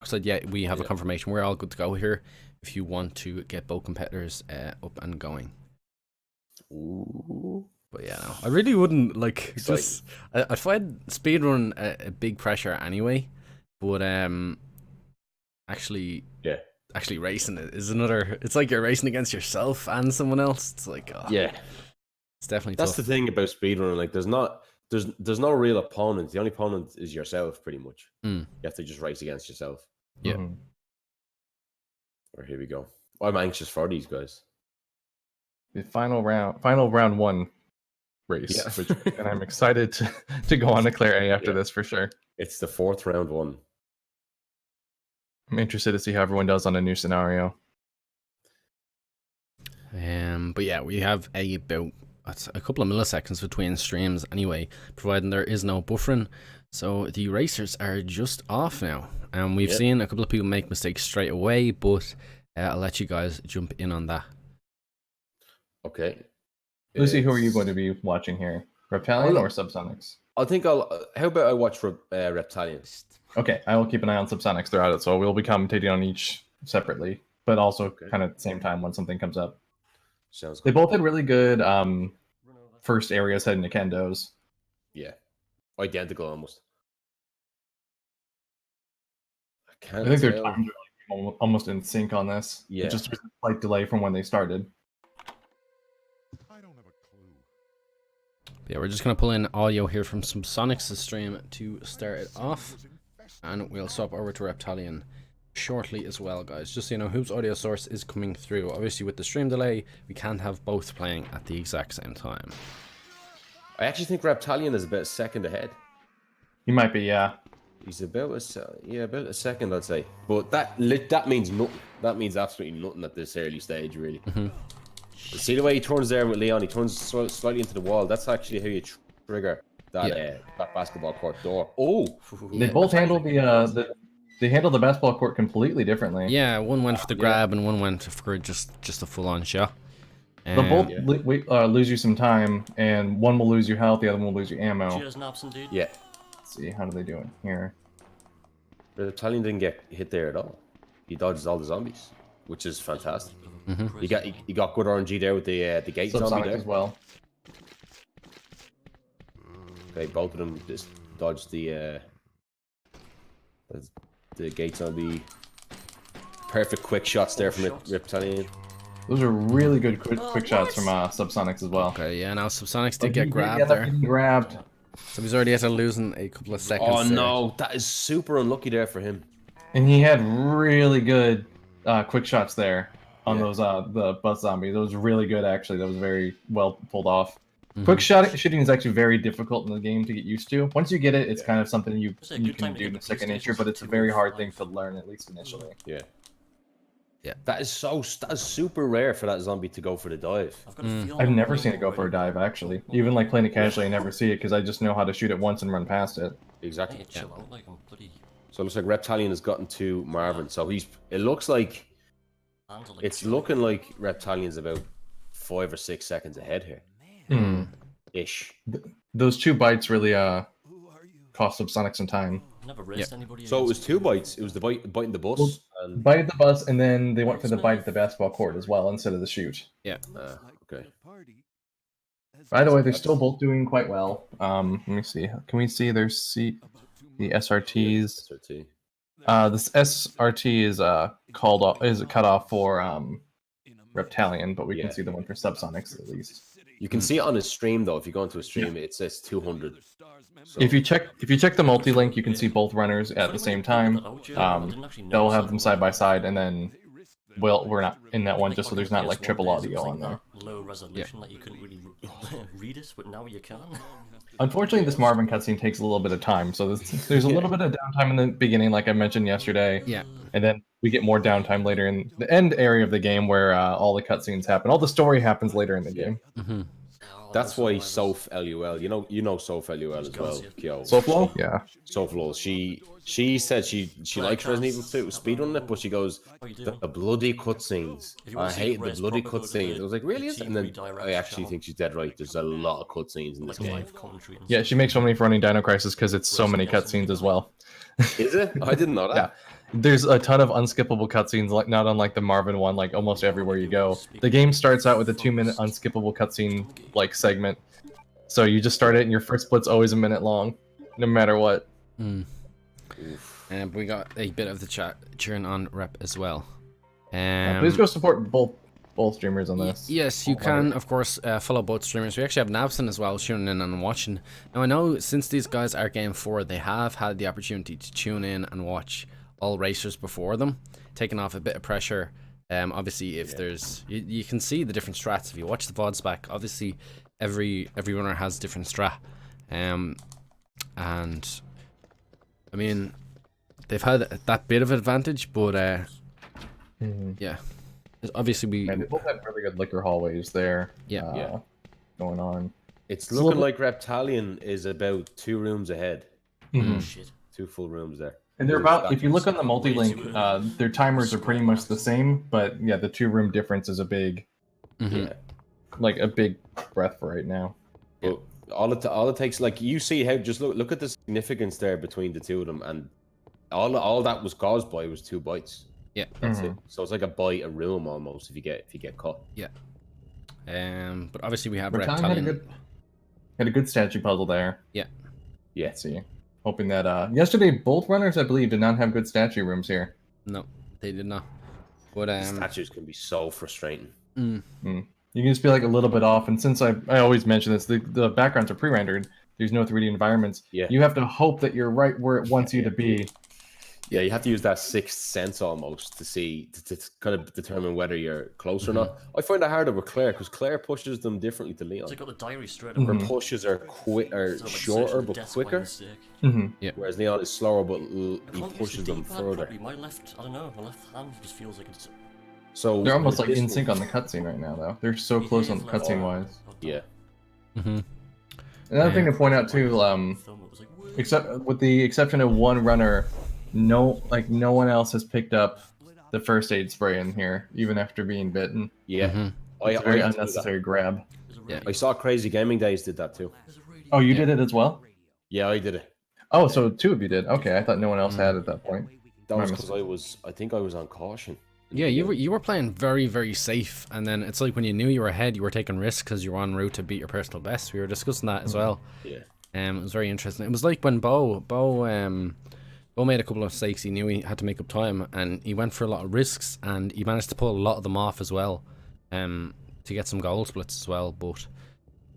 said, yeah, we have a confirmation. We're all good to go here if you want to get both competitors up and going. Ooh. But yeah, no, I really wouldn't like Exciting. just. I find speedrun a big pressure anyway, but actually racing it is another. It's like you're racing against yourself and someone else. It's like Yeah, it's definitely that's tough. the thing about speedrunning. Like, there's no real opponent. The only opponent is yourself, pretty much. You have to just race against yourself. Yeah. Or here we go. I'm anxious for these guys. The final round one race, and I'm excited to go on to Claire A after this for sure. It's the 4th round one. I'm interested to see how everyone does on a new scenario. But yeah, we have about a couple of milliseconds between streams anyway, providing there is no buffering. So the racers are just off now, and we've seen a couple of people make mistakes straight away, but I'll let you guys jump in on that. Okay. Lucy, who are you going to be watching here? Reptilian or Subsonix? I think I'll. How about I watch Reptilian? Okay, I will keep an eye on Subsonix throughout it, so we'll be commentating on each separately, but also kind of at the same time when something comes up. Sounds good. They both had really good first areas heading to Kendo's. Yeah, identical almost. I think their times are like almost in sync on this. Yeah, it's just a slight delay from when they started. Yeah, we're just going to pull in audio here from Subsonix's stream to start it off, and we'll swap over to Reptilian shortly as well, guys. Just so you know whose audio source is coming through. Obviously, with the stream delay, we can't have both playing at the exact same time. I actually think Reptilian is about a second ahead. He might be, yeah. He's about a second, I'd say. But that means nothing. That means absolutely nothing at this early stage, really. See the way he turns there with Leon? He turns slightly into the wall. That's actually how you trigger that that basketball court door. Oh, they both handle they handle the basketball court completely differently. Yeah, one went for the grab and one went for just a full-on shot. They'll both lose you some time, and one will lose you health, the other one will lose you ammo. Cheers, Nobson, dude. Yeah. Let's see, how do they do it here? Reptilian didn't get hit there at all. He dodges all the zombies, which is fantastic. He got good RNG there with the gate zombie there as well. Okay, both of them just dodged the gate zombie. Perfect quick shots there from Reptilian. Those are really good quick shots from Subsonix as well. Okay, yeah, now Subsonix did get grabbed there. Grabbed. So he's already after losing a couple of seconds. Oh no, that is super unlucky there for him. And he had really good quick shots there on those the bus zombies. That was really good, actually. That was very well pulled off. Quick shooting is actually very difficult in the game to get used to. Once you get it, it's kind of something you can do in second nature, but it's a very hard thing to learn, at least initially. Yeah. That is super rare for that zombie to go for the dive. I've never seen it go for a dive, actually. Even like playing it casually, I never see it because I just know how to shoot it once and run past it. Exactly. So it looks like Reptilian has gotten to Marvin. So it's looking like Reptilian's about 5 or 6 seconds ahead here. Ish. Those 2 bites really cost Subsonix some time. So it was 2 bites. It was the biting the bus. Well, bite at the bus, and then they went for the bite at the basketball court as well instead of the shoot. Yeah. Okay. By the way, they're still both doing quite well. Let me see. Can we see their the SRTs? SRT. This SRT is cut off for Reptilian, but we can see the one for Subsonix at least. You can see it on his stream though. If you go into a stream, it says 200. So... If you check the multi-link, you can see both runners at the same time. They'll have them side by side, and then we're not in that one just so there's not like triple audio on there. Low resolution that you couldn't really read it, but now you can. Unfortunately, this Marvin cutscene takes a little bit of time, so there's a little bit of downtime in the beginning, like I mentioned yesterday. Yeah. And then we get more downtime later in the end area of the game where all the cutscenes happen. All the story happens later in the game. That's why Soph LUL, you know Soph LUL as well, Kyo. Soph? Yeah. Soph LUL. She said she likes Resident Evil 2 speedrunning it, but she goes, the bloody cutscenes. I hate the bloody cutscenes. I was like, really? And then I actually think she's dead right. There's a lot of cutscenes in this game. Yeah, she makes fun of me for running Dino Crisis because it's so many cutscenes as well. Is it? I didn't know that. There's a ton of unskippable cutscenes, like not unlike the Marvin one, like almost everywhere you go. The game starts out with a 2-minute unskippable cutscene like segment. So you just start it and your first split's always a minute long, no matter what. And we got a bit of the chat cheering on Rep as well. Please go support both streamers on this. Yes, you can, of course, follow both streamers. We actually have Nabson as well tuning in and watching. Now, I know since these guys are Game 4, they have had the opportunity to tune in and watch all racers before them, taking off a bit of pressure. Obviously, if there's... You can see the different strats. If you watch the VODs back, obviously, every runner has different strat. And, I mean, they've had that bit of advantage, but, yeah. Obviously, And they both have really good liquor hallways there. Yeah. Going on. It's looking like Reptalion is about 2 rooms ahead. Shit. 2 full rooms there. And they're about, if you look on the multi-link, their timers are pretty much the same, but yeah, the 2-room difference is a big, like a big breath for right now. But all it takes, like you see how just look at the significance there between the two of them, and all that was caused by was 2 bites. Yeah, that's it. So it's like a bite a room almost if you get caught. Yeah. But obviously we have Reptilion. Had a good statue puzzle there. Yeah. Let's see. Hoping that yesterday both runners, I believe, did not have good statue rooms here. No, they did not. But statues can be so frustrating. You can just be like a little bit off, and since I always mention this, the backgrounds are pre-rendered. There's no 3D environments. Yeah. You have to hope that you're right where it wants you to be. Yeah, you have to use that 6th sense almost to see to kind of determine whether you're close or not. I find that harder with Claire because Claire pushes them differently to Leon. So I got the diary straight away. Her pushes are shorter but quicker. Yeah. Whereas Leon is slower but he pushes them further. Properly. My left, I don't know, my left hand just feels like it's. So they're almost like in sync on the cutscene right now, though. They're so close on the cutscene wise. Yeah. Another thing to point out too, except with the exception of one runner, no one else has picked up the first aid spray in here, even after being bitten. Yeah. It's a very unnecessary grab. Yeah. I saw Crazy Gaming Days did that too. Oh, you did it as well? Yeah, I did it. Oh, so 2 of you did. Okay, I thought no one else had at that point. That was because I think I was on caution. Yeah, you were playing very, very safe, and then it's like when you knew you were ahead, you were taking risks because you were en route to beat your personal best. We were discussing that as well. Yeah. It was very interesting. It was like when Bo made a couple of mistakes. He knew he had to make up time, and he went for a lot of risks, and he managed to pull a lot of them off as well, to get some goal splits as well. But,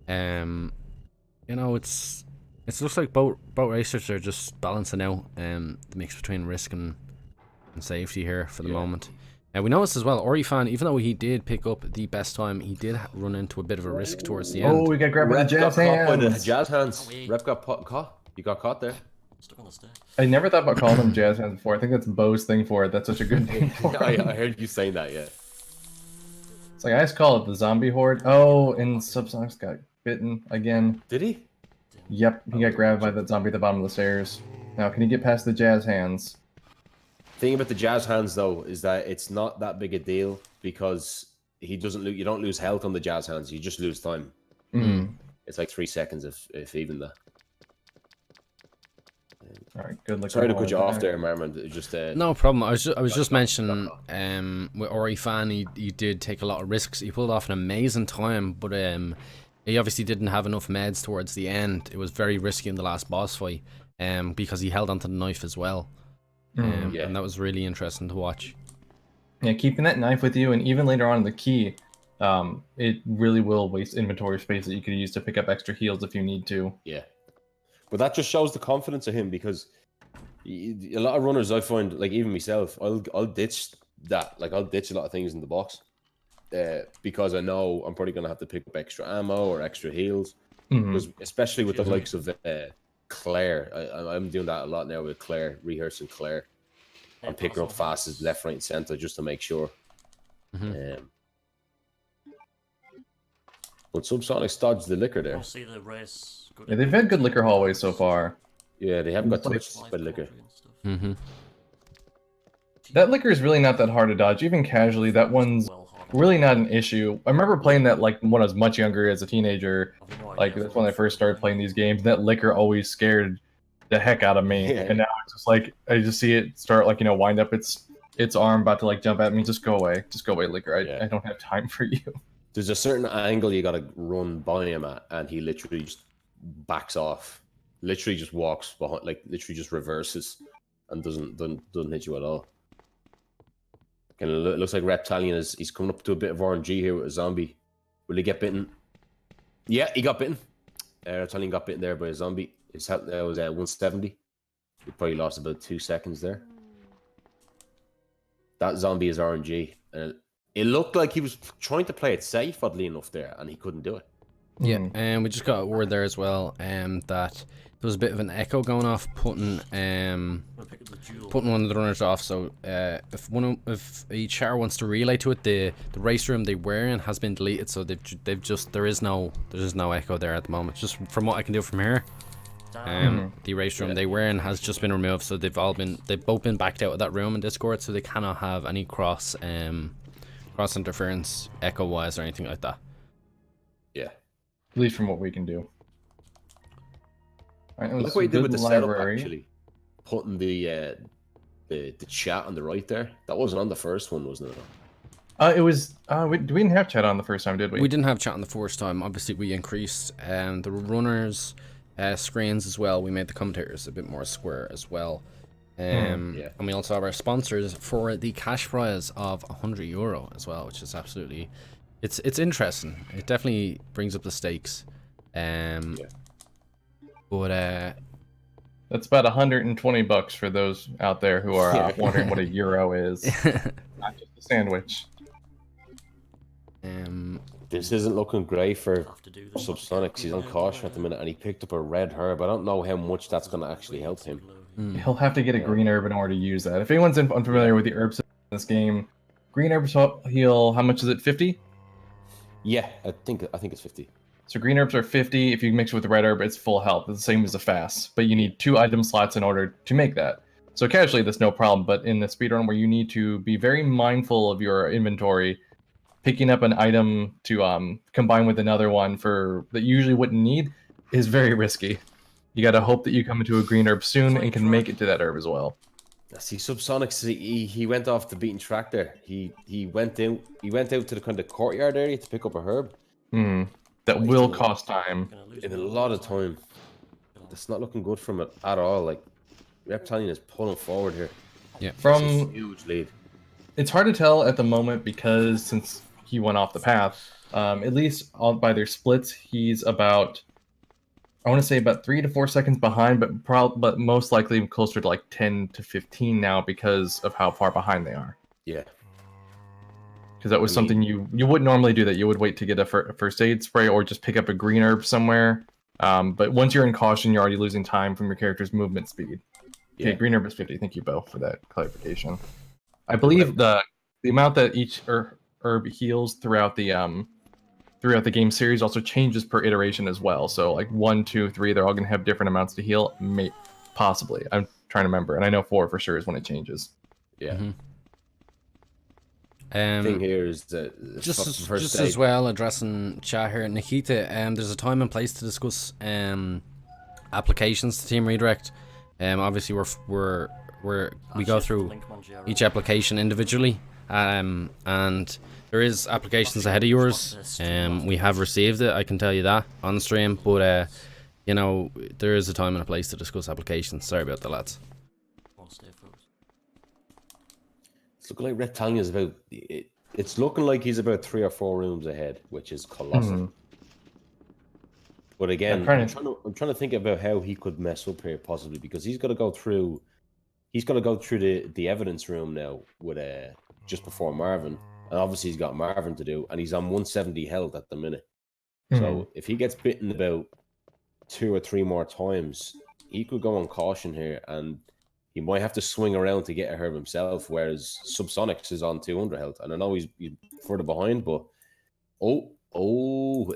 you know, it looks like both racers are just balancing out the mix between risk and safety here for the moment. We noticed as well, Orifan, even though he did pick up the best time, he did run into a bit of a risk towards the end. Oh, we got grabbed by the jazz hands. Jazz hands. Rep got caught. You got caught there. Stuck on the stack. I never thought about calling them jazz hands before. I think that's Bo's thing for it. That's such a good name for it. I heard you saying that, yeah. It's like I just call it the zombie horde. Oh, and Subsonix got bitten again. Did he? Yep, he got grabbed by that zombie at the bottom of the stairs. Now, can he get past the jazz hands? Thing about the jazz hands though is that it's not that big a deal because he doesn't you don't lose health on the jazz hands, you just lose time. It's like 3 seconds if even that. All right, good luck. Sorry to cut you off there, Marmon. Just no problem. I was just mentioning with Orifan, he did take a lot of risks. He pulled off an amazing time, but he obviously didn't have enough meds towards the end. It was very risky in the last boss fight, because he held onto the knife as well. And that was really interesting to watch. Yeah, keeping that knife with you, and even later on in the key, it really will waste inventory space that you could use to pick up extra heals if you need to. Yeah, but that just shows the confidence of him because a lot of runners I find, like even myself, I'll ditch that. Like I'll ditch a lot of things in the box because I know I'm probably gonna have to pick up extra ammo or extra heals. Because especially with the likes of Claire, I'm doing that a lot now with Claire, rehearsing Claire. I'm picking up fastest left, right, and center just to make sure. But Subsonix dodged the liquor there. See the race. Yeah, they've had good liquor hallways so far. Yeah, they haven't got touched by liquor. That liquor is really not that hard to dodge, even casually. That one's really not an issue. I remember playing that like when I was much younger as a teenager. Like that's when I first started playing these games. That liquor always scared the heck out of me. Yeah. And now it's just like I just see it start like wind up its arm about to like jump at me. Just go away, Liquor. Yeah. I don't have time for you. There's a certain angle you gotta run by him at, and he literally just backs off. Literally just walks behind, like literally just reverses, and doesn't hit you at all. Kind of looks like Reptilian he's coming up to a bit of RNG here with a zombie. Will he get bitten? Yeah, he got bitten. Reptilian got bitten there by a zombie. His health now was 170. He probably lost about 2 seconds there. That zombie is RNG. It looked like he was trying to play it safe, oddly enough, there, and he couldn't do it. Yeah, and we just got a word there as well, that there was a bit of an echo going off, putting one of the runners off. So if a chair wants to relay to it, the race room they were in has been deleted, so they've just there's no echo there at the moment. Just from what I can do from here, the race room they were in has just been removed, so they've both been backed out of that room in Discord, so they cannot have any cross interference echo wise or anything like that. Yeah. At least from what we can do. All right, Look what he did with the setup, actually. Putting the chat on the right there. That wasn't on the first one, wasn't it? It was. We didn't have chat on the first time, did we? We didn't have chat on the first time. Obviously, we increased the runners' screens as well. We made the commentators a bit more square as well. And we also have our sponsors for the cash prize of €100 as well, which is absolutely. It's interesting. It definitely brings up the stakes. But that's about $120 for those out there who are wondering what a euro is. Not just a sandwich. This isn't looking great for Subsonix. He's on caution at the minute, and he picked up a red herb. I don't know how much that's going to actually help him. He'll have to get a green herb in order to use that. If anyone's unfamiliar with the herbs in this game, green herbs heal. How much is it? 50? Yeah, I think it's 50. So green herbs are 50. If you mix it with the red herb, it's full health. It's the same as a fast, but you need 2 item slots in order to make that. So casually, that's no problem. But in the speedrun where you need to be very mindful of your inventory, picking up an item to combine with another one that you usually wouldn't need is very risky. You got to hope that you come into a green herb soon and can make it to that herb as well. See, Subsonix, he went off the beaten track there. He went out to the kind of courtyard area to pick up a herb. That will cost time. In a lot of time. That's not looking good from it at all. Like, Reptilian is pulling forward here. Yeah, from a huge lead. It's hard to tell at the moment because since he went off the path, at least by their splits, he's about. I want to say about 3 to 4 seconds behind, but most likely closer to like 10 to 15 now because of how far behind they are. Yeah. Because that was something you wouldn't normally do. That you would wait to get a first aid spray or just pick up a green herb somewhere. But once you're in caution, you're already losing time from your character's movement speed. Okay, green herb is 50. Thank you, Bo, for that clarification. I believe the amount that each herb heals throughout the game series also changes per iteration as well. So like 1, 2, 3, they're all going to have different amounts to heal. Possibly. I'm trying to remember. And I know 4 for sure is when it changes. Yeah. The thing here is that just as well addressing chat here, Nikita. There's a time and place to discuss applications to Team Redirect. Obviously we go through each application individually. And there is applications ahead of yours. We have received it, I can tell you that on stream. But there is a time and a place to discuss applications. Sorry about that, lads. It's looking like Reptilian is about. It's looking like he's about 3 or 4 rooms ahead, which is colossal. But again, I'm trying to think about how he could mess up here possibly, because he's got to go through. He's got to go through the evidence room now with just before Marvin, and obviously he's got Marvin to do, and he's on 170 health at the minute. So if he gets bitten about 2 or 3 more times, he could go on caution here, and he might have to swing around to get a herb himself. Whereas Subsonix is on 200 health, and I know he's further behind, but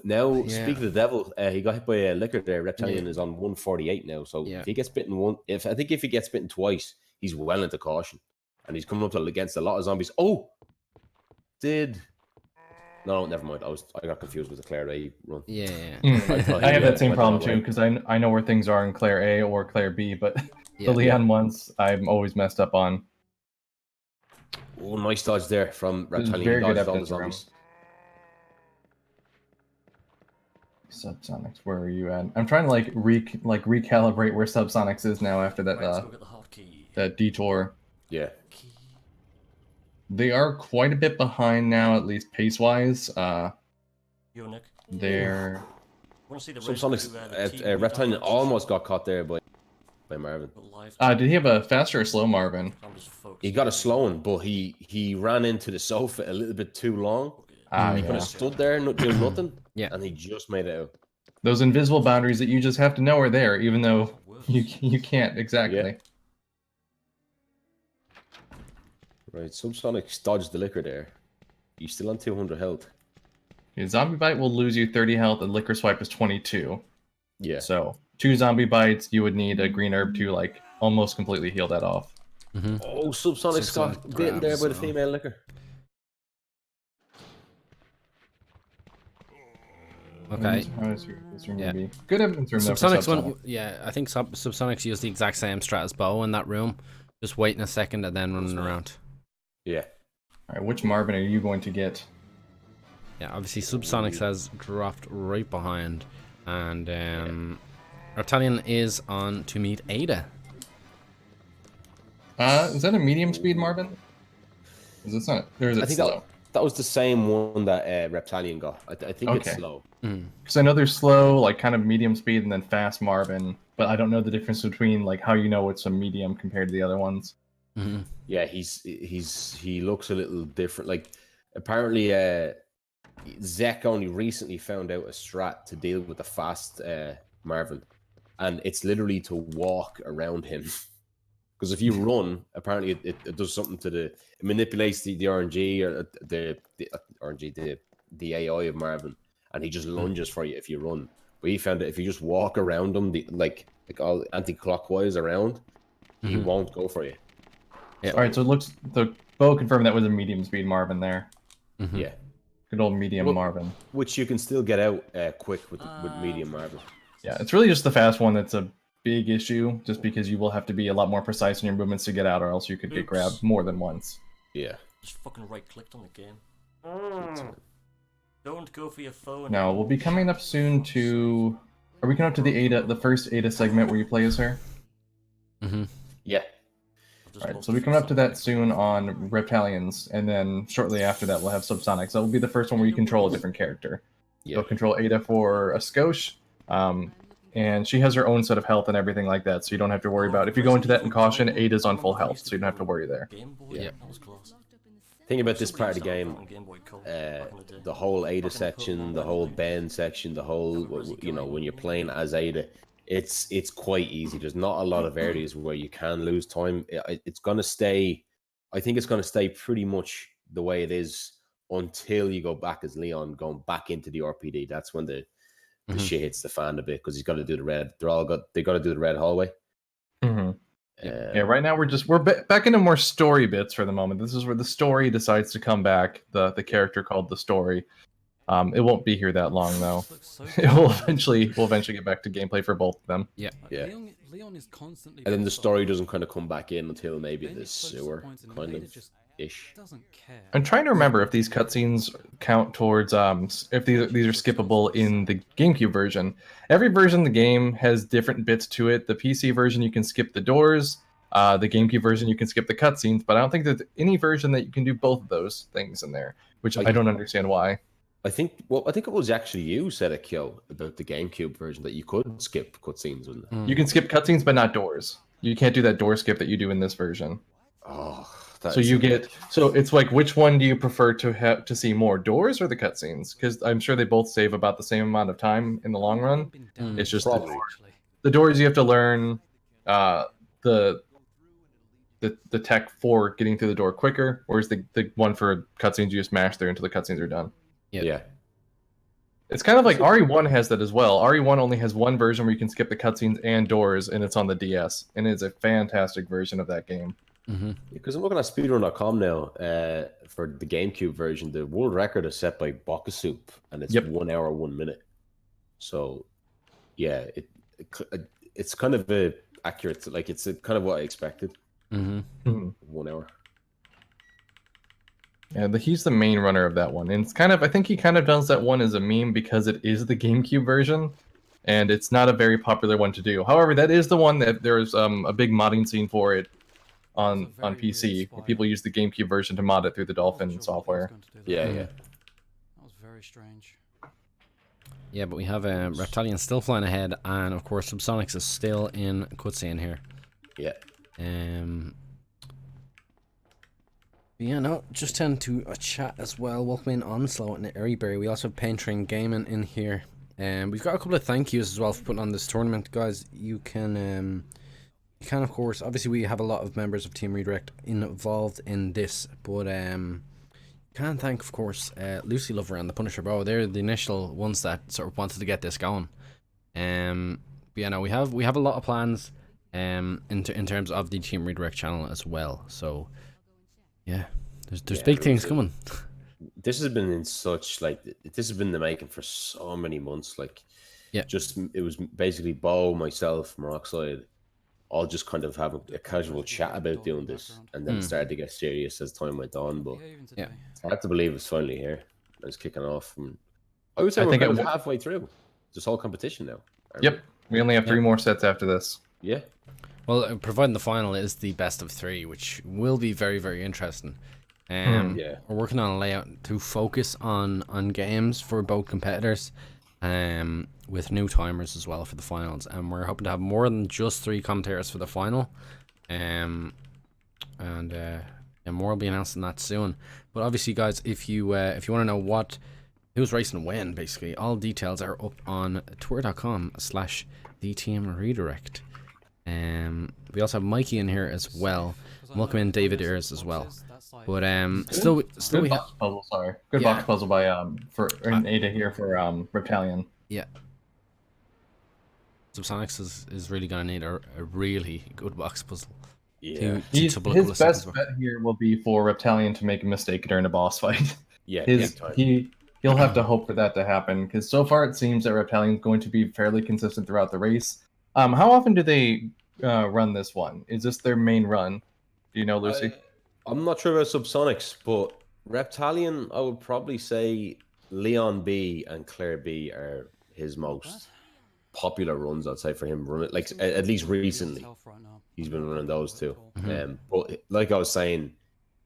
now speak of the devil, he got hit by a liquor there. Reptilian is on 148 now, so if he gets bitten if he gets bitten twice, he's well into caution, and he's coming up against a lot of zombies. No, never mind. I got confused with the Claire A run. Yeah, yeah. I thought I have he, that same went the problem wrong too way. because I know where things are in Claire A or Claire B, but Yeah. the Leon ones I'm always messed up on. Oh, nice dodge there from This is Reptilian. He very good dodged all the evidence room. zombies. Subsonix, where are you at? I'm trying to like recalibrate where Subsonix is now after that Right, let's go get the hotkey. that detour. Yeah. Key. They are quite a bit behind now, at least pace wise. Yo, Nick. They're Want to see the Subsonix, Reptilian Reptilian almost got caught there by Marvin. did he have a faster or slow Marvin? He got a slow one, but he ran into the sofa a little bit too long. Ah, He kind yeah. of stood there, not doing nothing. Yeah. And he just made it out. Those invisible boundaries that you just have to know are there, even though you can't exactly. Yeah. Right, Subsonic dodged the liquor there. He's still on 200 health. Okay, zombie bite will lose you 30 health, and liquor swipe is 22. Yeah. So 2 zombie bites, you would need a green herb to like almost completely heal that off. Oh, Subsonic's got Subsonic bitten there grabs, by the so- female liquor. Okay. How is this room Yeah. gonna be? Good evidence room though for Subsonics Subsonic. one, yeah, I think Subsonics used the exact same strat as Bo in that room. Just waiting a second and then running around. Yeah. All right, which Marvin are you going to get? Yeah, obviously Subsonics has dropped right behind. And Reptilian is on to meet Ada. Is that a medium speed Marvin? Is this not? Or is it I think slow? that was the same one that Reptilian got. I think it's Okay. slow. Because I know there's slow, like kind of medium speed, and then fast Marvin. But I don't know the difference between like how you know it's a medium compared to the other ones. Yeah, he looks a little different. Like apparently Zek only recently found out a strat to deal with the fast Marvin, and it's literally to walk around him. Because if you run, apparently it does something to it manipulates the RNG or the RNG the AI of Marvin, and he just lunges for you if you run. But he found that if you just walk around him, like all anti-clockwise around, he won't go for you. Yeah. All right, so it looks the Bo confirmed that was a medium speed Marvin there. Yeah, Good old medium Marvin. which you can still get out quick with medium Marvin. Yeah, it's really just the fast one that's a big issue, just because you will have to be a lot more precise in your movements to get out, or else you could get grabbed more than once. Yeah. Just fucking right clicked on the game. Don't go for your phone. Now we'll be coming up soon to. Are we coming up to the Ada, the first Ada segment where you play as her? Yeah. All right, so we're coming up to that soon on Reptilians, and then shortly after that we'll have Subsonic. So that will be the first one where you control a different character. Yeah. You'll control Ada for a Skosh, and she has her own set of health and everything like that, so you don't have to worry about. If you go into that in caution, Ada's on full health, so you don't have to worry there. Game Boy? Yeah. That was close. Thing about this part of the Somebody game, used to have that on Game Boy Color back in the day. the whole Ada Fucking section, Pokemon the whole Red. Ben section, the whole when you're playing as Ada, it's quite easy. There's not a lot of areas where you can lose time. It's gonna stay. I think it's gonna stay pretty much the way it is until you go back as Leon, going back into the RPD. That's when the shit hits the fan a bit because he's got to do the red. They got to do the red hallway. Yeah, right now we're back into more story bits for the moment. This is where the story decides to come back. The character called the story. It won't be here that long though. We'll eventually get back to gameplay for both of them. Yeah. Yeah. Leon is constantly And then the focused on story doesn't kind of come back in until maybe Then the it's so sewer disappointing that kind Ada of just ish. doesn't care. I'm trying to remember if these cutscenes count towards if these are skippable in the GameCube version. Every version of the game has different bits to it. The PC version you can skip the doors. The GameCube version you can skip the cutscenes, but I don't think there's any version that you can do both of those things in there, which I don't understand why. I think it was actually you said it, Kyo, about the GameCube version that you could skip cutscenes, wasn't it? You can skip cutscenes, but not doors. You can't do that door skip that you do in this version. Oh, So you get it's like, which one do you prefer to see more, doors or the cutscenes? Because I'm sure they both save about the same amount of time in the long run. It's just the doors you have to learn the tech for getting through the door quicker, whereas the one for cutscenes you just mash through until the cutscenes are done. Yeah. It's kind of like RE1 has that as well. RE1 only has one version where you can skip the cutscenes and doors, and it's on the DS, and it's a fantastic version of that game. Because I'm looking at speedrun.com now for the GameCube version. The world record is set by Bokkasoup, and it's 1 hour 1 minute. So, yeah, it's kind of accurate. Like it's kind of what I expected. 1 hour. Yeah, he's the main runner of that one, and it's kind of I think he kind of does that one as a meme because it is the GameCube version, and it's not a very popular one to do. However, that is the one that there's a big modding scene for it on PC, where people use the GameCube version to mod it through the Dolphin software. Yeah. That was very strange. Yeah, but we have Reptilian still flying ahead, and of course Subsonix is still in cutscene here. Yeah. Yeah, no, just tend to a chat as well. Welcome in Onslaught and Airyberry. We also have Pain Train Gaming in here. We've got a couple of thank yous as well for putting on this tournament, guys. You can of course, obviously we have a lot of members of Team Redirect involved in this, but can thank, of course, Lucy Lover and the Punisher Bro. They're the initial ones that sort of wanted to get this going. But yeah, no, we have a lot of plans in terms of the Team Redirect channel as well. So yeah, there's big things coming. This has been in such this has been the making for so many months. Like, just it was basically Bo, myself, Moroxide, all just kind of having a casual chat about doing this, and then started to get serious as time went on. But yeah, it's hard to believe it's finally here. It's kicking off. And I would say we're kind of halfway through this whole competition now. Yep, we only have 3 more sets after this. Yeah. Well, providing the final is the best of 3, which will be very, very interesting. We're working on a layout to focus on games for both competitors, with new timers as well for the finals, and we're hoping to have more than just 3 commentators for the final, and more will be announced on that soon. But obviously, guys, if you want to know who's racing when, basically all details are up on twitter.com/TheTeamRedirect. We also have Mikey in here as well. Welcome in David Ayres as well. But still we have puzzle. Sorry, good box puzzle by for Ada here for Reptilian. Yeah. Subsonix is really gonna need a really good box puzzle. Yeah. His best bet here will be for Reptilian to make a mistake during a boss fight. Yeah. He'll have to hope for that to happen, because so far it seems that Reptilian is going to be fairly consistent throughout the race. How often do they run this one? Is this their main run? Do you know, Lucy? I'm not sure about Subsonix, but Reptilian, I would probably say Leon B and Claire B are his most popular runs, I'd say, for him running, like at least recently. He's been running those too. But like I was saying,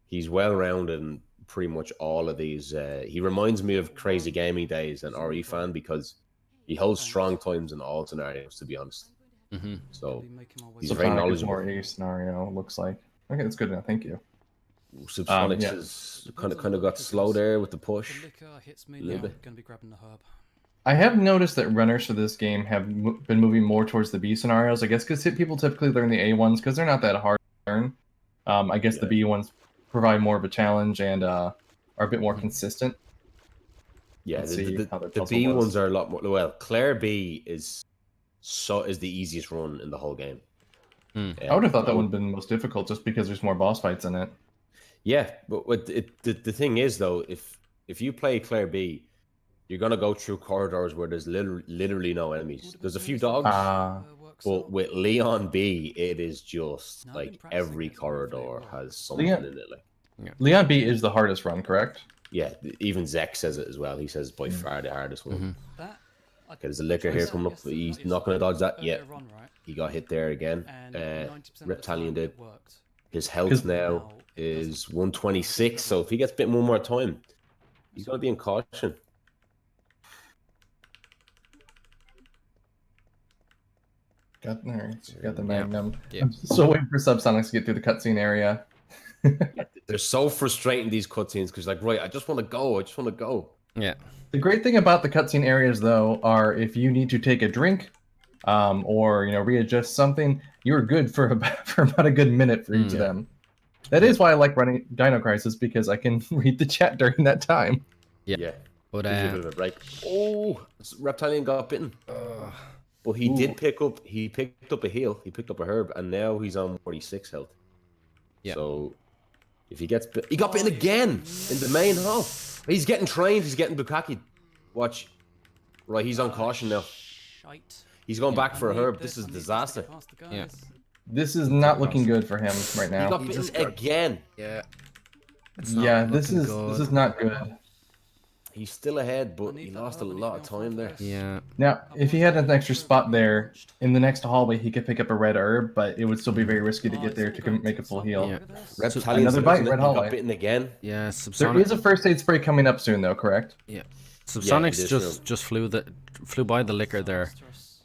he's well-rounded in pretty much all of these. He reminds me of Crazy Gaming Days and RE Fan, because he holds strong times in all scenarios, to be honest. So he's very knowledgeable. More a scenario, looks like. Okay, that's good enough. Thank you. Subsonix has kind of got slow there with the push. I have noticed that runners for this game have been moving more towards the B scenarios. I guess because people typically learn the A ones because they're not that hard to learn. I guess the B ones provide more of a challenge and are a bit more consistent. Yeah, the B ones are a lot more. Well, Claire B is the easiest run in the whole game. I would have thought that would have been the most difficult, just because there's more boss fights in it. Yeah, but the thing is, though, if you play Claire B, you're gonna go through corridors where there's literally no enemies. There's a few dogs, but with Leon B, it is just like every corridor has something in it. Like, Leon B is the hardest run, correct? Yeah, even Zek says it as well. He says by far the hardest one. Okay, there's a liquor here coming up. He's not gonna dodge that yet. He got hit there again. Reptilian did. His health now is 126, so if he gets a bit more time, he's gonna be in caution. Got the Magnum. Yeah. I'm still waiting for Subsonix to get through the cutscene area. They're so frustrating, these cutscenes, because like, right, I just want to go. Yeah. The great thing about the cutscene areas, though, are if you need to take a drink, or readjust something, you're good for about a good minute for each of them. That is why I like running Dino Crisis, because I can read the chat during that time. Yeah. But a bit of a break. Oh, Reptilian got bitten. But he did pick up a heal. He picked up a herb, and now he's on 46 health. Yeah. So if he gets bit, he got bitten again in the main hall. He's getting trained. He's getting Bukaki. Watch. Right, he's on caution now. Shite. He's going back for a I need herb. This is I need to disaster. get past the Yeah. guys. This is not looking good for him right He now. got bitten again. Yeah. Yeah, this is not good. He's still ahead, but he lost a lot of time there. Yeah. Now, if he had an extra spot there in the next hallway, he could pick up a red herb, but it would still be very risky to get there to make a full heal. Yeah. Reptilian's Another bite, red he hallway. got bitten again. Yeah. There Subsonic. is a first aid spray coming up soon, though, correct? Yeah. Subsonix additional. just flew by the liquor there.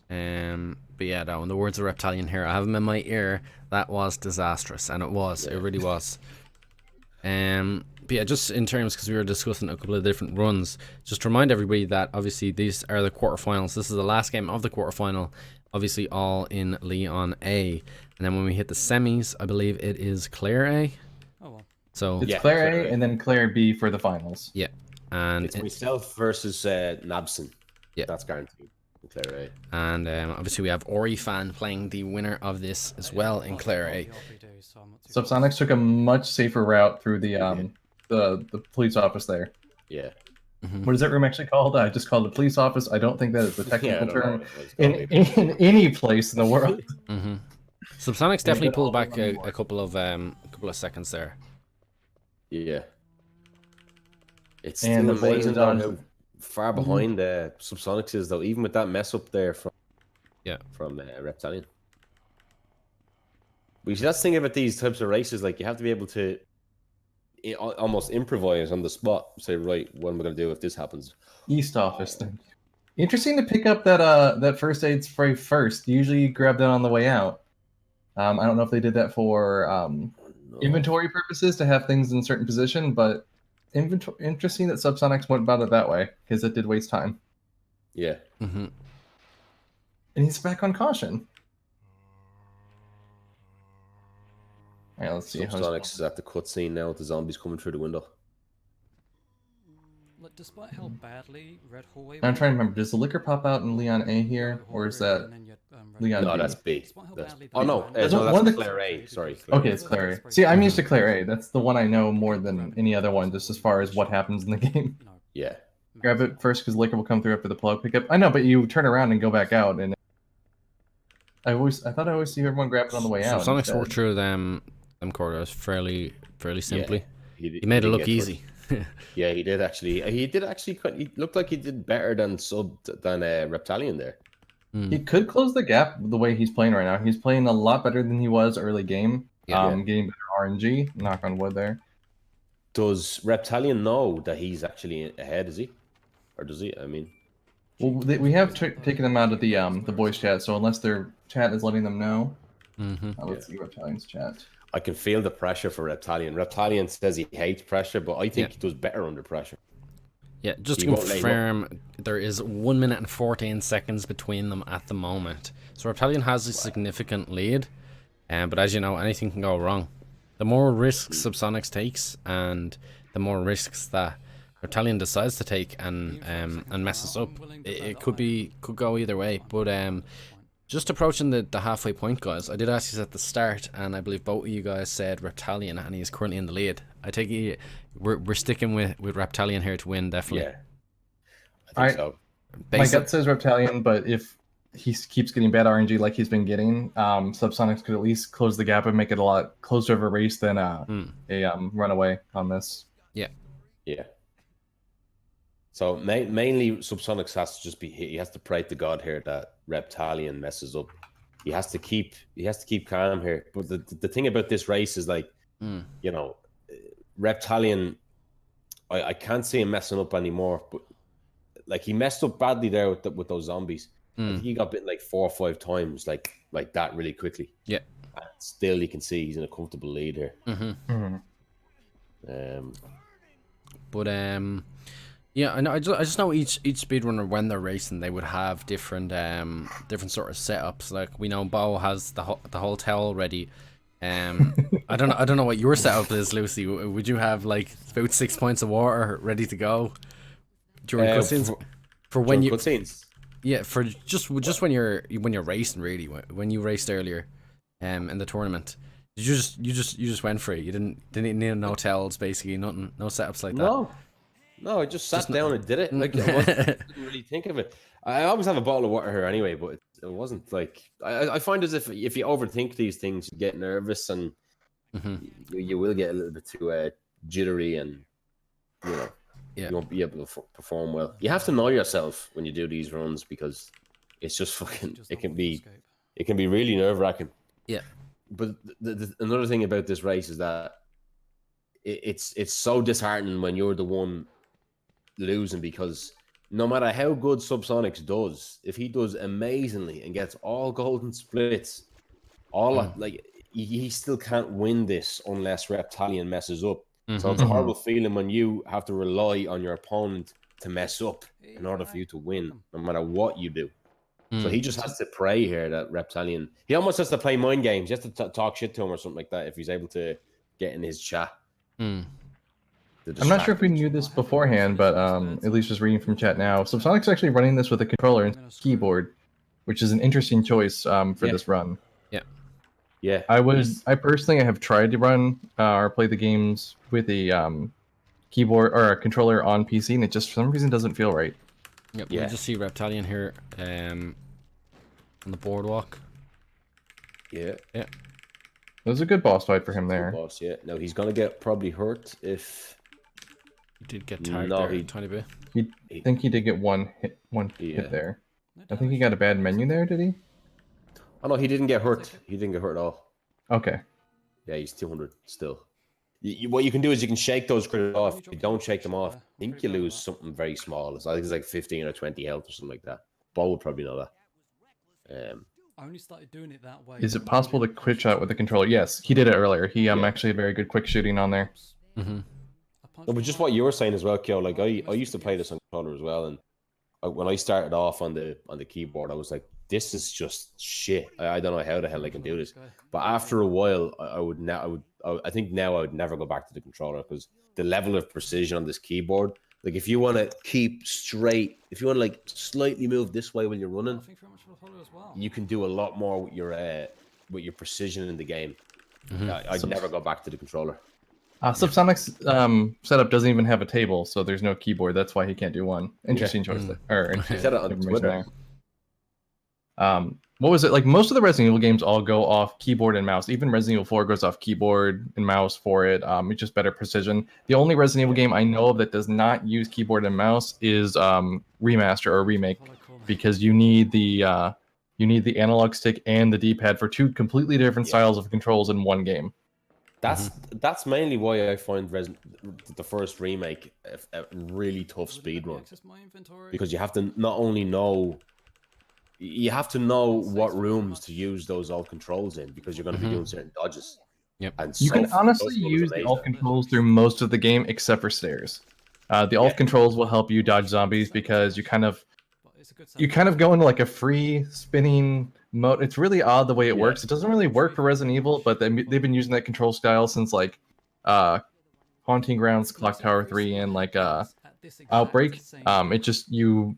But yeah, no, in the words of Reptilian here, I have him in my ear. That was disastrous, and it was. It really was. But yeah, just in terms, because we were discussing a couple of different runs, just to remind everybody that obviously these are the quarterfinals. This is the last game of the quarterfinal, obviously all in Leon A. And then when we hit the semis, I believe it is Claire A. Oh well. So It's Yeah, Claire Claire A A. and then Claire B for the finals. yeah, and It's myself versus Nabson. Yeah. That's guaranteed. Claire A. and obviously we have Ori Fan playing the winner of this as well in Claire A. Subsonix took a much safer route through the police office there. Yeah. What is that room actually called? I just called it police office. I don't think that is the Yeah, I technical don't know term what it's called either. in any place in the world. Subsonix definitely but pulled all back the a couple of seconds there. Yeah. It's And still the boys amazing are though down. how far behind Subsonix is, though, even with that mess up there from Reptilian. We should just think about these types of races. Like, you have to be able to almost improvise on the spot. Say, right, what am I going to do if this happens? East office thing. Interesting to pick up that first aid spray first. Usually you grab that on the way out. I don't know if they did that for No. inventory purposes to have things in a certain position, but interesting that Subsonix went about it that way because it did waste time. Yeah. Mm-hmm. And he's back on caution. All right, let's see. Subsonix is at the cutscene now with the zombies coming through the window. Look, despite how badly Red Hallway. I'm trying to remember. Does the liquor pop out in Leon A here, or is that Leon No, B? that's B. That's... Oh, no. There's no, one that's that- Claire A. Sorry. Claire Okay, A. it's Claire A. See, I'm used to Claire A. That's the one I know more than any other one, just as far as what happens in the game. Yeah. Grab it first because liquor will come through after the plug pickup. I know, but you turn around and go back out, and I thought I always see everyone grab it on the way out. Subsonix instead. worked through them corridors fairly simply. Yeah. He made it did look get through. easy. Yeah, he did actually. He looked like he did better than Reptilian there. He could close the gap the way he's playing right now. He's playing a lot better than he was early game. Yeah. Getting better RNG. Knock on wood there. Does Reptilian know that he's actually ahead? Is he, or does he? I mean, Well, we have taken them out of the voice chat, so unless their chat is letting them know, let's see Reptilian's chat. I can feel the pressure for Reptilian. Reptilian says he hates pressure, but I think he does better under pressure. Yeah, just to He won't lay low. confirm, there is 1 minute and 14 seconds between them at the moment. So Reptilian has a significant lead, but as you know, anything can go wrong. The more risks Subsonix takes, and the more risks that Reptilian decides to take and messes up, it could go either way. But just approaching the halfway point, guys. I did ask you at the start, and I believe both of you guys said Reptilian, and he is currently in the lead. I take it we're sticking with Reptilian here to win, definitely. Yeah, I think so. My gut says Reptilian, but if he keeps getting bad RNG like he's been getting, Subsonix could at least close the gap and make it a lot closer of a race than a runaway on this. Yeah. So mainly Subsonix has to he has to pray to God here that Reptilian messes up. He has to keep calm here. But the thing about this race is, like, you know, Reptilian, I can't see him messing up anymore. But like, he messed up badly there with those zombies. I think he got bitten like 4 or 5 times, like that, really quickly. Yeah. And still, you can see he's in a comfortable lead here. Yeah, I know. I just know each speedrunner, when they're racing, they would have different sort of setups. Like, we know Bo has the hotel ready. I don't know what your setup is, Lucy. Would you have like about 6 points of water ready to go during cutscenes? For when you cutscenes. Yeah, for just when you're racing, really, when you raced earlier, in the tournament, You just went for it. You didn't need no tells, basically, nothing, no setups like that. No, I just sat Just down and did it. Like didn't really think of it. I always have a bottle of water here anyway, but it wasn't like I find as if you overthink these things, you get nervous and you will get a little bit too jittery, and you won't be able to perform well. You have to know yourself when you do these runs because it's just fucking. It can be really nerve wracking. Yeah. But another thing about this race is that it's so disheartening when you're the one losing, because no matter how good Subsonix does, if he does amazingly and gets all golden splits, like he still can't win this unless Reptilian messes up. So it's a horrible feeling when you have to rely on your opponent to mess up in order for you to win, no matter what you do. So he just has to pray here that Reptilian. He almost has to play mind games. He has to talk shit to him or something like that if he's able to get in his chat. I'm not sure if we knew this beforehand, but at least just reading from chat now, Subsonic's actually running this with a controller and keyboard, which is an interesting choice for this run. Yeah. I personally have tried to run or play the games with a keyboard or a controller on PC, and it just for some reason doesn't feel right. Yep. We just see Reptilian here on the boardwalk. Yeah. It was a good boss fight for him there. Boss, yeah. No, he's gonna get probably hurt if He did get tagged there a tiny bit. I think he did get one hit there. I think he got a bad menu there, did he? Oh no, he didn't get hurt. He didn't get hurt at all. Okay. Yeah, he's 200 still. What you can do is you can shake those critters off. If you don't shake them off, I think you lose something very small. I think it's like 15 or 20 health or something like that. Bo would probably know that. I only started doing it that way. Is it possible to quick shot with the controller? Yes, he did it earlier. He actually had very good quick shooting on there. No, but just what you were saying as well, Kyo. Like I used to play this on controller as well, and when I started off on the keyboard, I was like, this is just shit. I don't know how the hell I can do this. But after a while, I think now I would never go back to the controller because the level of precision on this keyboard. Like if you want to keep straight, if you want to like slightly move this way when you're running, you can do a lot more with your precision in the game. I'd never go back to the controller. Subsonic's setup doesn't even have a table, so there's no keyboard. That's why he can't do one. Interesting choice there. He said it on Twitter. What was it like? Most of the Resident Evil games all go off keyboard and mouse. Even Resident Evil 4 goes off keyboard and mouse for it. It's just better precision. The only Resident Evil game I know of that does not use keyboard and mouse is Remaster or Remake, because you need the analog stick and the D-pad for two completely different styles of controls in one game. That's mainly why I find the first remake a really tough speed run, because you have to not only know. You have to know what rooms to use those alt controls in, because you're going to be doing certain dodges. Yep. And you can honestly use the alt controls through most of the game except for stairs. The alt controls will help you dodge zombies because you kind of go into like a free spinning mode. It's really odd the way it works. It doesn't really work for Resident Evil, but they've been using that control style since like Haunting Grounds, Clock Tower 3, and like Outbreak. It just you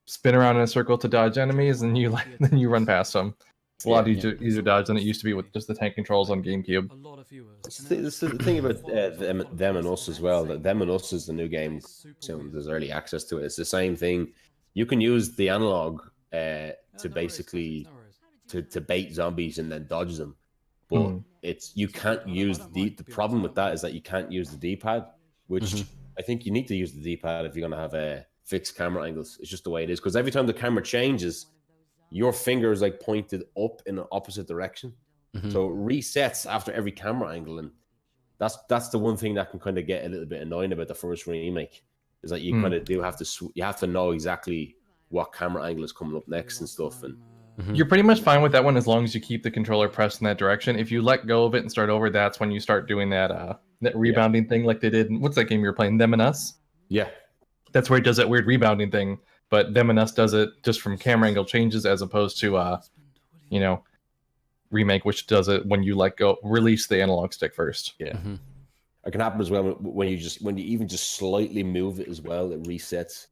spin around in a circle to dodge enemies, and then you run past them. It's a lot easier to dodge than it used to be with just the tank controls on GameCube. This is the thing about them and Us as well. That Them and Us is the new game soon. There's early access to it. It's the same thing. You can use the analog to basically to bait zombies and then dodge them, but you can't use the problem with that is that you can't use the D-pad, which I think you need to use the D-pad if you're gonna have fixed camera angles. It's just the way it is, because every time the camera changes, your finger is like pointed up in an opposite direction, so it resets after every camera angle, and that's the one thing that can kind of get a little bit annoying about the first remake, is that you kind of do have to know exactly what camera angle is coming up next and stuff, and you're pretty much fine with that one as long as you keep the controller pressed in that direction. If you let go of it and start over, that's when you start doing that rebounding thing like they did. What's that game you were playing? Them and Us? Yeah. That's where it does that weird rebounding thing, but Them and Us does it just from camera angle changes as opposed to, Remake, which does it when you release the analog stick first. Yeah. It can happen as well when you even just slightly move it as well, it resets.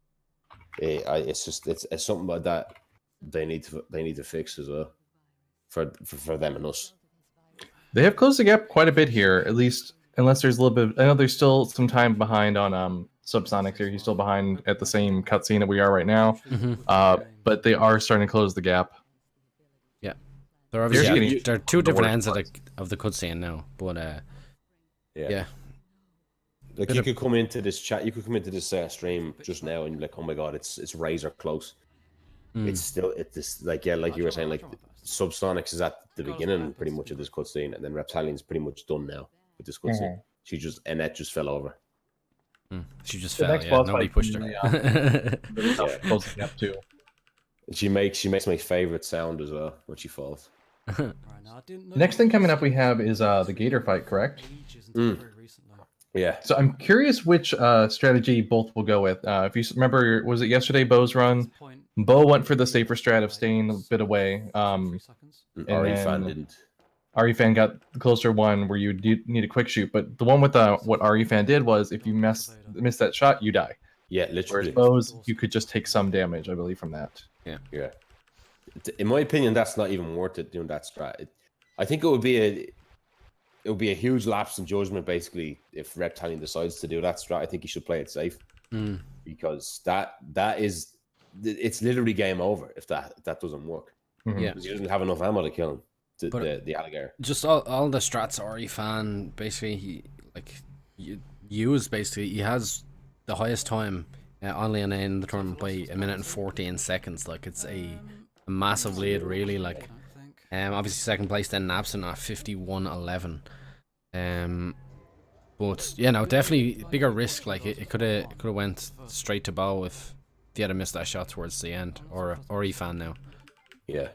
It's something like that they need to fix as well for Them and Us. They have closed the gap quite a bit here, at least unless there's a little bit. I know there's still some time behind on Subsonix here. He's still behind at the same cutscene that we are right now. But they are starting to close the gap. Yeah, they're obviously getting they're two the different worst ends of the cutscene now. But yeah. Like you could come into this chat, you could come into this stream just now and you're like, oh my god, it's razor close. It's still this like like you were saying, like Subsonix is at the beginning pretty much of this cutscene, and then Reptilian's pretty much done now with this cutscene. Annette just fell over. She just The fell. next Yeah, boss nobody fight pushed really, her. really close the gap too. She makes my favorite sound as well when she falls. Next thing coming up we have is the Gator fight, correct? Yeah. So I'm curious which strategy both will go with. If you remember, was it yesterday Bo's run? Bo went for the safer strat of staying a bit away. Arifan didn't. Arifan got the closer one where you need a quick shoot, but the one with what Arifan did was if you miss that shot, you die. Yeah, literally. Whereas Bo's, you could just take some damage, I believe, from that. Yeah. In my opinion, that's not even worth it doing that strat. I think it would be a huge lapse in judgment, basically, if Reptilian decides to do that strat. I think he should play it safe because it's literally game over if that doesn't work. Yeah, because he doesn't have enough ammo to kill him. The alligator. Just all the strats Orifan basically he has the highest time only in the tournament by 1 minute and 14 seconds. Like it's a massive lead, really. Like obviously second place then Napson at 51.11. But yeah, no, definitely bigger risk. Like it could have went straight to Bo if he had missed that shot towards the end, or Orifan now. Yeah.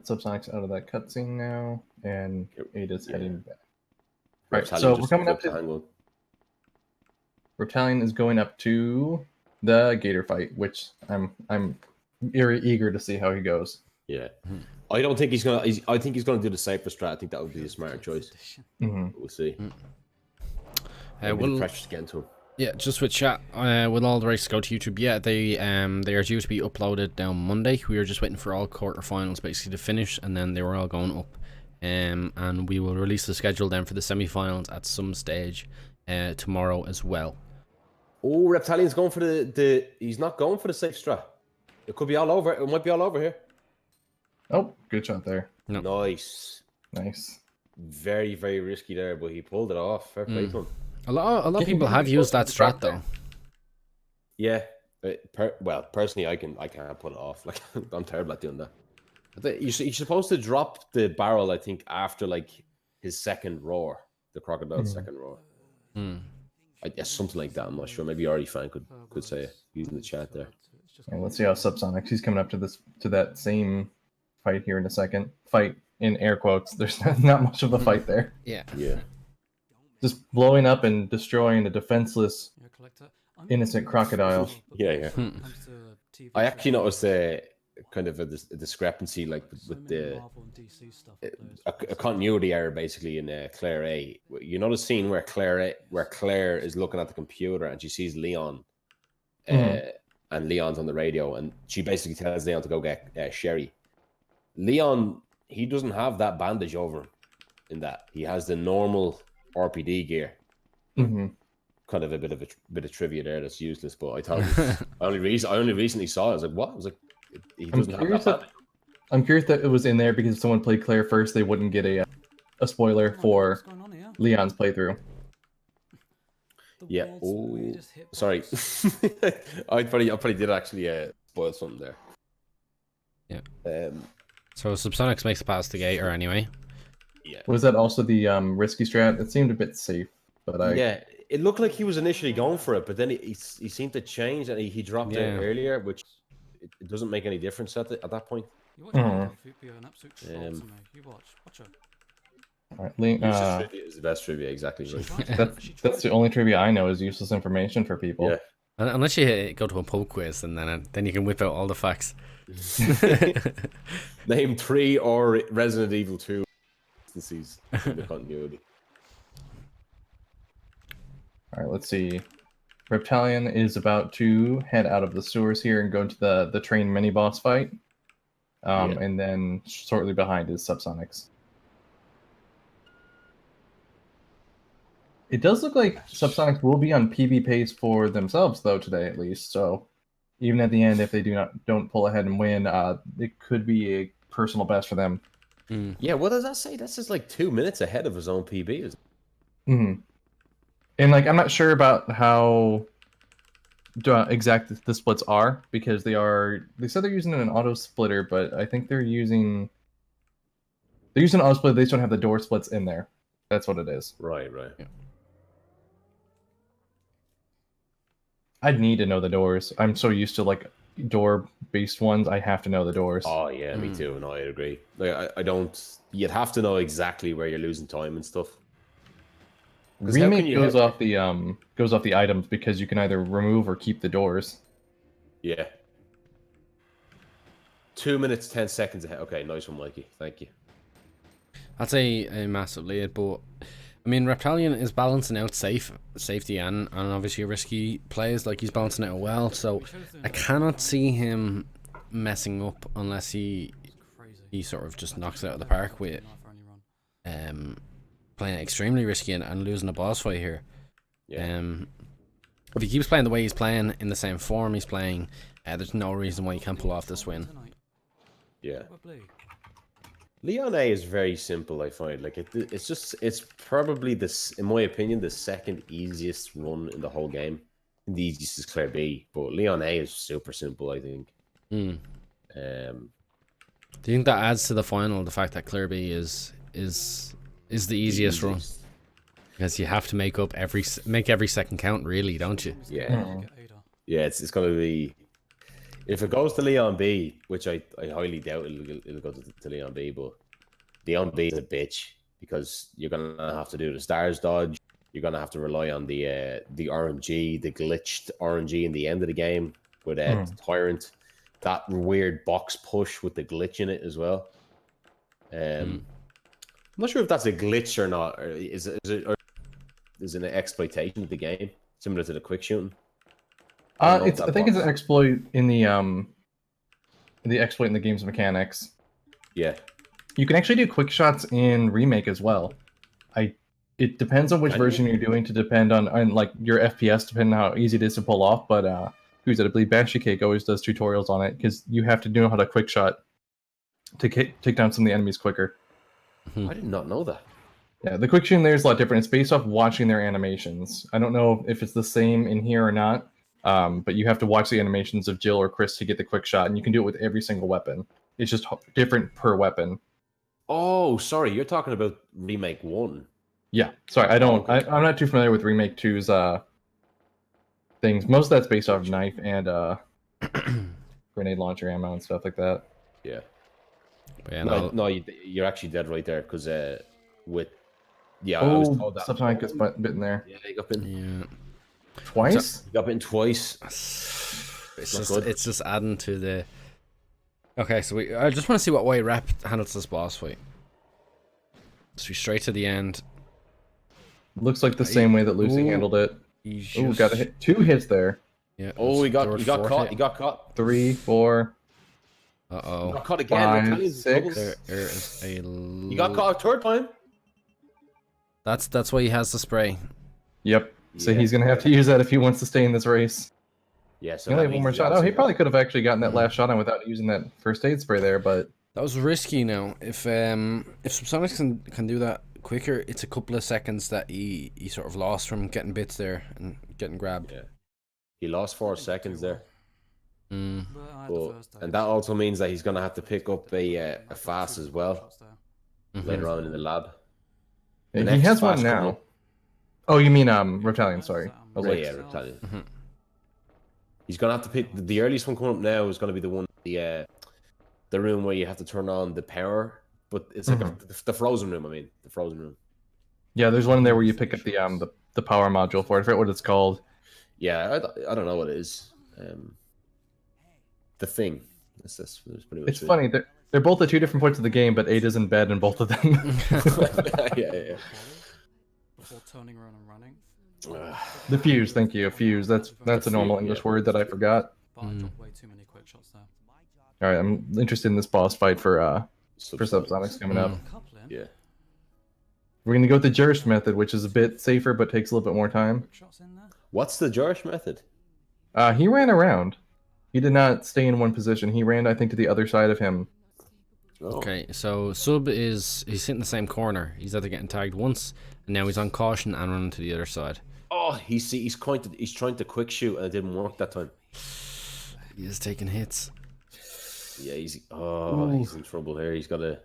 Subsonix out of that cutscene now, and Ada's heading back. Right, Reptilian so we're just coming up flipped the to angle. Reptilian is going up to the Gator fight, which I'm very eager to see how he goes. Yeah. I don't think he's gonna. I think he's gonna do the safer strat. I think that would be a smarter choice. We'll see. Maybe the pressure's getting to him. Yeah, just with chat, with all the races go to YouTube. Yeah, they are due to be uploaded down Monday. We were just waiting for all quarterfinals basically to finish, and then they were all going up. And we will release the schedule then for the semi-finals at some stage tomorrow as well. Oh, Reptilian's going for the. He's not going for the safe strat. It could be all over. It might be all over here. Oh, good shot there. No. Nice. Very, very risky there, but he pulled it off. Fair play to him. A lot of people have used that strat though. Yeah. Well, personally, I can't put it off. Like I'm terrible at doing that. You're supposed to drop the barrel, I think, after like his second roar, the crocodile's second roar. I guess something like that. I'm not sure. Maybe Arifan could say it using the chat there. And let's see how Subsonix. He's coming up to that same fight here in a second. Fight in air quotes. There's not much of a fight there. Yeah. Just blowing up and destroying the defenseless, innocent crocodile. Yeah. I actually noticed kind of a discrepancy, like with the a continuity error basically in Claire A. You know the scene where Claire is looking at the computer and she sees Leon, and Leon's on the radio, and she basically tells Leon to go get Sherry. Leon, he doesn't have that bandage over him in that. He has the normal RPD gear. Kind of a bit of trivia there that's useless, but I thought I only recently saw it. I was like, what? I was like, he doesn't have that bandage. I'm curious that it was in there because if someone played Claire first, they wouldn't get a spoiler for Leon's playthrough. Yeah. Oh, sorry. I probably did actually spoil something there. Yeah. So Subsonix makes it past the gator anyway. Yeah. Was that also the risky strat? It seemed a bit safe, but yeah, it looked like he was initially going for it, but then he seemed to change and he dropped it earlier, which it doesn't make any difference at that point. All right, trivia is the best trivia, exactly. Right. That's the only trivia I know is useless information for people. Yeah. Unless you go to a pub quiz and then you can whip out all the facts. Name 3 or Resident Evil 2 instances in the continuity. All right, let's see. Reptilian is about to head out of the sewers here and go to the train mini boss fight. and then shortly behind is Subsonix. It does look like Subsonix will be on PB pace for themselves though today at least. So even at the end, if they don't pull ahead and win, it could be a personal best for them. Yeah, what does that say? That's just like 2 minutes ahead of his own PB. And like, I'm not sure about how exact the splits are because they said they're using an auto splitter, but I think they're using an auto splitter. They just don't have the door splits in there. That's what it is. Right. Yeah. I'd need to know the doors. I'm so used to like door-based ones. I have to know the doors. Oh yeah, me too. No, I agree. Like I don't. You'd have to know exactly where you're losing time and stuff. 'Cause how can Remake you goes off the items because you can either remove or keep the doors. Yeah. 2 minutes 10 seconds ahead. Okay, nice one, Mikey. Thank you. That's a massive lead, but I mean, Reptilian is balancing out safety and obviously risky plays. Like, he's balancing it out well, so I cannot see him messing up unless he sort of just knocks it out of the park with playing extremely risky and losing a boss fight here. Yeah. If he keeps playing the way he's playing in the same form he's playing, there's no reason why he can't pull off this win. Yeah. Leon A is very simple, I find. Like it's probably this, in my opinion, the second easiest run in the whole game. And the easiest is Claire B, but Leon A is super simple, I think. Do you think that adds to the final, the fact that Claire B is the easiest run? Because you have to make every second count, really, don't you? Yeah. Yeah, it's gonna be, if it goes to Leon B, which I highly doubt it'll go to Leon B, but Leon B is a bitch because you're gonna have to do the stars dodge. You're gonna have to rely on the RNG, the glitched RNG in the end of the game with Tyrant. That weird box push with the glitch in it as well. I'm not sure if that's a glitch or not. Or is it an exploitation of the game similar to the quick shooting? I think it's an exploit in the exploit in the game's mechanics. Yeah. You can actually do quick shots in Remake as well. It depends on which version you're doing to depend on like your FPS, depending on how easy it is to pull off. But who's it? I believe Bashy Cake always does tutorials on it because you have to know how to quick shot to take down some of the enemies quicker. I did not know that. Yeah, the quick shooting there is a lot different. It's based off watching their animations. I don't know if it's the same in here or not, but you have to watch the animations of Jill or Chris to get the quick shot, and you can do it with every single weapon. It's just different per weapon. Oh, sorry, you're talking about Remake 1. Yeah, sorry, I don't. Okay. I'm not too familiar with Remake 2's things. Most of that's based off knife and grenade launcher ammo and stuff like that. Yeah. Yeah, No, you're actually dead right there because with I Oh, was told that. Subsonix gets bitten there. Yeah, he got bitten. Yeah. Twice? He got bitten twice. It's just adding to the. Okay, so I just want to see what way Rep handles this boss fight. So straight to the end. Looks like the same way that Lucy handled it. Oh, got a hit. 2 hits there. Yeah. Oh, he got caught. He got caught. 3, 4. Uh-oh. He got caught again. 5, 6. There is a. He got caught a third time. That's why he has the spray. Yep. So Yeah. he's gonna have to use that if he wants to stay in this race. Yeah, so He only have one more shot. Oh, he probably could have actually gotten that last shot on without using that first aid spray there, but That was risky now. If Subsonix can do that quicker, it's a couple of seconds that he sort of lost from getting bits there and getting grabbed. Yeah. He lost 4 seconds there. Mm. And that also means that he's going to have to pick up a fast as well later on in the lab. he next has one fast now. coming up- Oh, you mean Reptilian? Sorry. I was like, Yeah, Reptilian. He's going to have to pick the earliest one coming up now is going to be the one the room where you have to turn on the power, but it's like the frozen room. I mean, the frozen room. yeah. There's one in there where you pick up the power module for it. I forget what it's called. Yeah, I don't know what it is. The thing. That's pretty much It's it. funny. They're both at 2 different points of the game, but 8 is in bed in both of them. yeah. Before turning around and running. The fuse, thank you. A fuse. That's a normal English word that I forgot. But I dropped way too many quick shots there. All right, I'm interested in this boss fight for Subsonix coming up. Coupling. Yeah. We're gonna go with the Jurish method, which is a bit safer but takes a little bit more time. Quick shots in there. What's the Jurish method? He ran around. He did not stay in one position. He ran, I think, to the other side of him. Oh. Okay, so Sub he's sitting in the same corner. He's either getting tagged once, and now he's on caution and running to the other side. Oh, he's trying to quick shoot and it didn't work that time. He is taking hits. Yeah, he's Ooh. he's in trouble here. He's got to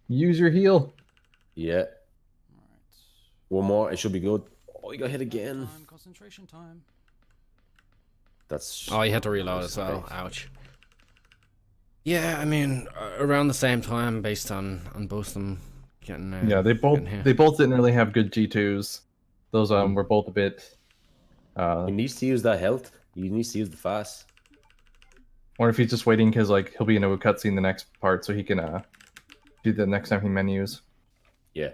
Use your heal. yeah. One more, it should be good. Oh, he got hit again. Time, concentration time. That's Oh, he had to reload as well. Ouch. Yeah, I mean, around the same time, based on both of them getting. Yeah, they both getting hit. didn't really have good G2s. Those were both a bit. He needs to use that health. He needs to use the fast. Or if he's just waiting because like he'll be in a cutscene the next part, so he can do the next time he menus. Yeah.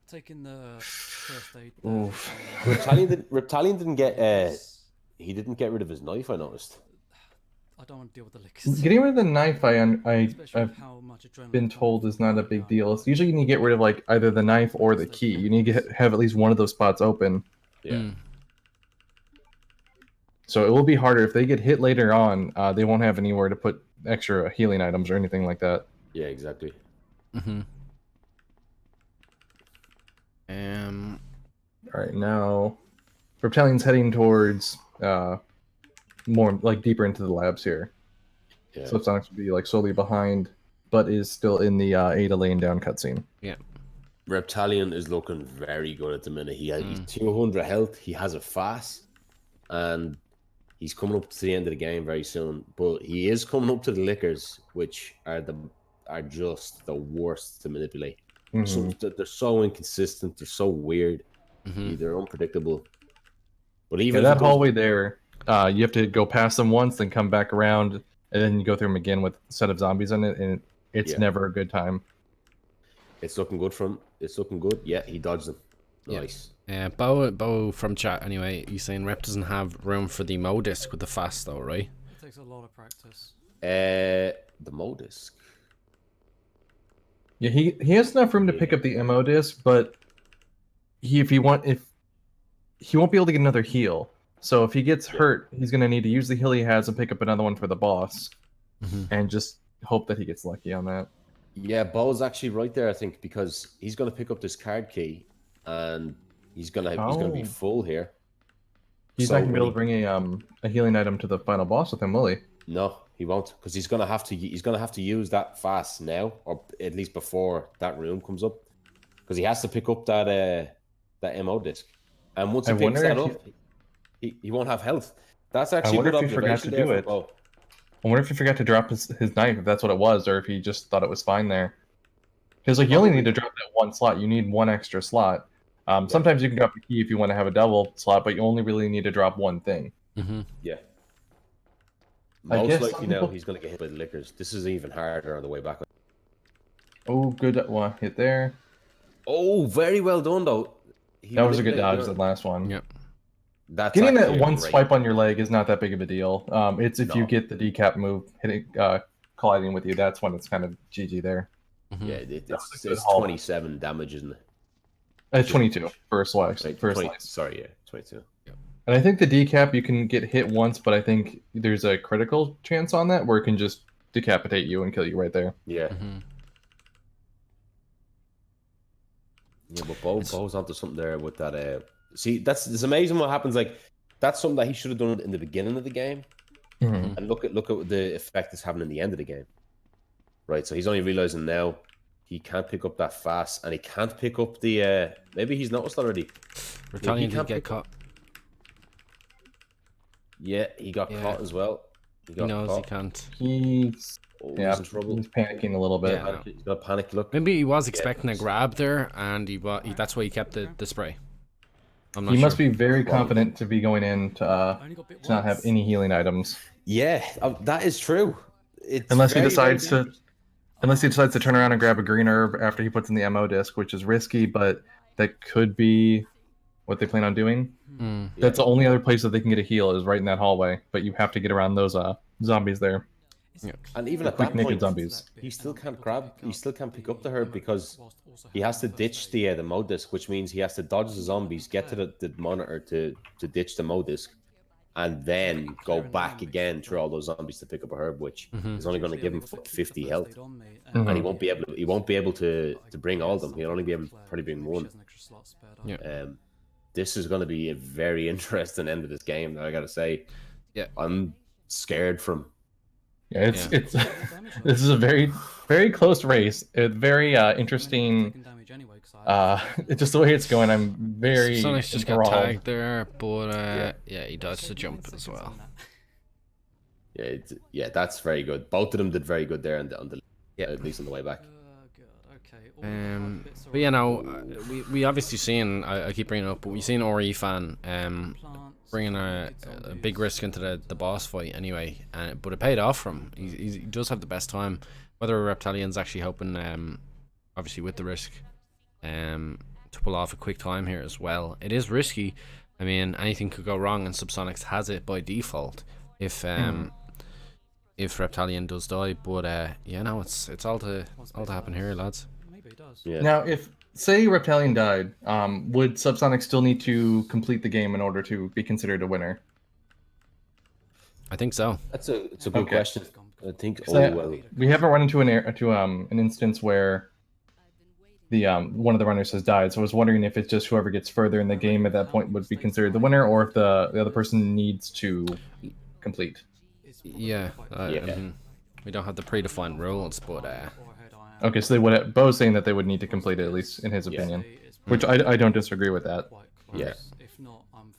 Taking the first aid. Oof. Reptilian didn't get he didn't get rid of his knife, I noticed. I don't want to deal with the licks. Getting rid of the knife, Especially I've with how much adrenaline been comes told is not a from big that. deal. It's usually you need to get rid of like either the knife or the key. You need to have at least one of those spots open. Yeah. Mm. So it will be harder if they get hit later on. They won't have anywhere to put extra healing items or anything like that. Yeah, exactly. Mm-hmm. All right, now Reptilian's heading towards more like deeper into the labs here. Yeah. Subsonix would be like slowly behind, but is still in the Ada laying down cutscene. Yeah. Reptilian is looking very good at the minute. He's 200 health. He has a fast, and he's coming up to the end of the game very soon. But he is coming up to the lickers, which are just the worst to manipulate. So they're so inconsistent. They're so weird. They're unpredictable. But even Yeah, if that he hallway there, you have to go past them once, then come back around, and then you go through them again with a set of zombies in it, and it's Yeah. never a good time. it's looking good from. It's looking good. Yeah, he dodged them. Yeah. Nice. Bo from chat anyway. He's saying Rep doesn't have room for the Mo disc with the fast though, right? It takes a lot of practice. The Modisc. Yeah, he has enough room to pick up the MO disc, but if he won't be able to get another heal. So if he gets hurt, he's gonna need to use the heal he has and pick up another one for the boss, and just hope that he gets lucky on that. Yeah, Bo's actually right there, I think, because he's gonna pick up this card key, and he's gonna be Oh. full here. He's So not gonna be able when to bring a healing item to the final boss with him, will he? No, he won't, because he's gonna have to use that fast now, or at least before that room comes up, because he has to pick up that MO disc, and once he I picks wonder that if up, he won't have health. That's I actually a wonder good if he forgot observation to there do for it. Bo. I wonder if he forgot to drop his knife, if that's what it was, or if he just thought it was fine there. Because like you only need to drop that one slot. You need one extra slot. Sometimes you can drop the key if you want to have a double slot, but you only really need to drop one thing. Yeah. I Most guess likely some now people- he's gonna get hit by the lickers. This is even harder on the way back. Oh, good one hit there. Oh, very well done though. That was a good dodge, the last one. Yep. That's Getting that actually a one great- swipe on your leg is not that big of a deal. It's if you No. get the decap move hitting, colliding with you, that's when it's kind of GG there. Yeah, was a it's good haul. 27 damage, isn't it? 22 for a slice. Like, For a 20 slice. sorry, yeah, 22. And I think the decap you can get hit once, but I think there's a critical chance on that where it can just decapitate you and kill you right there. Yeah. Yeah, but Bo's onto something there with that. See, it's amazing what happens. Like, that's something that he should have done in the beginning of the game. And look at the effect it's having in the end of the game. Right, so he's only realizing now he can't pick up that fast, and he can't pick up the. Maybe he's noticed already. Retaliant can't did get pick caught. Yeah, he got Yeah. caught as well. He knows he can't. He's Oh, yeah, he's in trouble. he's panicking a little bit. Yeah. He's got a panic look. Maybe he was expecting a grab there, and that's why he kept the spray. I'm not He sure. must be very confident to be going in to Only got bit not have once. any healing items. Yeah, that is true. It's Unless he very, very decides to dangerous. Unless he decides to turn around and grab a green herb after he puts in the MO disc, which is risky, but that could be what they plan on doing. Mm. That's the only other place that they can get a heal is right in that hallway, but you have to get around those zombies there. Yeah. And even The at quick that naked point, zombies. he still can't pick up the herb because he has to ditch the mode disc, which means he has to dodge the zombies, get to the monitor to ditch the mode disc, and then go back again through all those zombies to pick up a herb, which is only going to give him 50 health, and he won't be able to bring all of them. He'll only be able to probably bring one. Yeah. This is going to be a very interesting end of this game. I gotta say, Yeah. I'm scared from. Yeah, it's this is a very close race. It's very interesting. It's just the way it's going. I'm very Subsonix just got enthralled. tagged there, but yeah, he dodged the jump as well. Yeah, that's very good. Both of them did very good there on the at least on the way back. But you know, we obviously seen, I keep bringing it up, but we've seen Ori fan bringing a big risk into the boss fight anyway, but it paid off for him. He does have the best time. Whether Reptilian's actually helping, obviously with the risk, to pull off a quick time here as well. It is risky. I mean, anything could go wrong, and Subsonix has it by default if Reptilian does die. But yeah, no, it's all to happen here, lads. Yeah. Now, if say Reptilian died, would Subsonic still need to complete the game in order to be considered a winner? I think so. It's a good question. I think. We haven't run into an instance where the one of the runners has died. So I was wondering if it's just whoever gets further in the game at that point would be considered the winner, or if the other person needs to complete. Yeah. We don't have the predefined rules, but okay, so they would. Bo's saying that they would need to complete it, at least in his opinion, which I don't disagree with that. Yeah. If not, I'm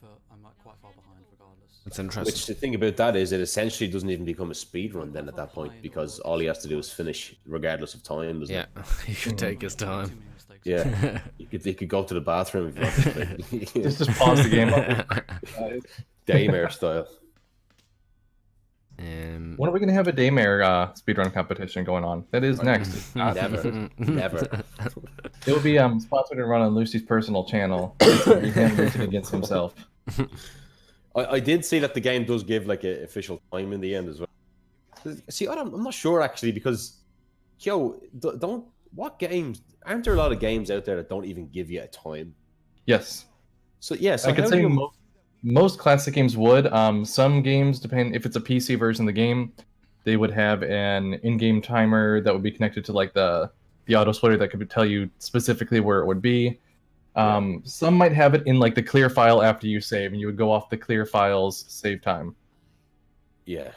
quite far behind regardless. it's interesting. Which the thing about that is it essentially doesn't even become a speed run then at that point, because all he has to do is finish regardless of time. Yeah, he could take his time. Yeah, he could go to the bathroom if you want. Just pause the game. Daymare style. When are we going to have a Daymare speedrun competition going on? That is next. Never. It will be sponsored and run on Lucy's personal channel. He can racing against himself. I did see that the game does give like an official time in the end as well. See, I'm not sure actually, because what games aren't there a lot of games out there that don't even give you a time? Yes. So yeah, so I could say most classic games would. Some games, depend if it's a PC version of the game, they would have an in-game timer that would be connected to like the auto splitter that could tell you specifically where it would be. Some might have it in like the clear file after you save, and you would go off the clear file's save time. Yeah.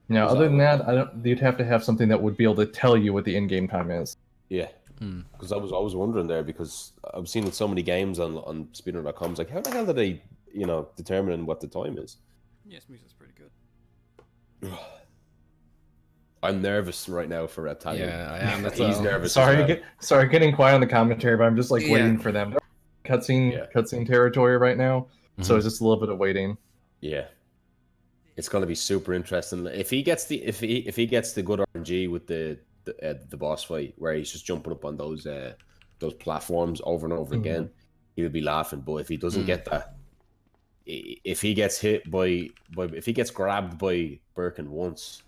Now, other than that, you'd have to have something that would be able to tell you what the in-game time is. Yeah. Because I was wondering there, because I've seen so many games on speedrun.com. It's like, how the hell do they, determine what the time is? Yes, music's pretty good. I'm nervous right now for Reptilian. Yeah, I am. He's nervous. Sorry, getting quiet on the commentary, but I'm just like waiting for them. Cutscene territory right now, so it's just a little bit of waiting. Yeah, it's going to be super interesting if he gets the good RNG with the boss fight where he's just jumping up on those platforms over and over again. He'll be laughing. But if he doesn't get that, if he gets if he gets grabbed by Birkin once,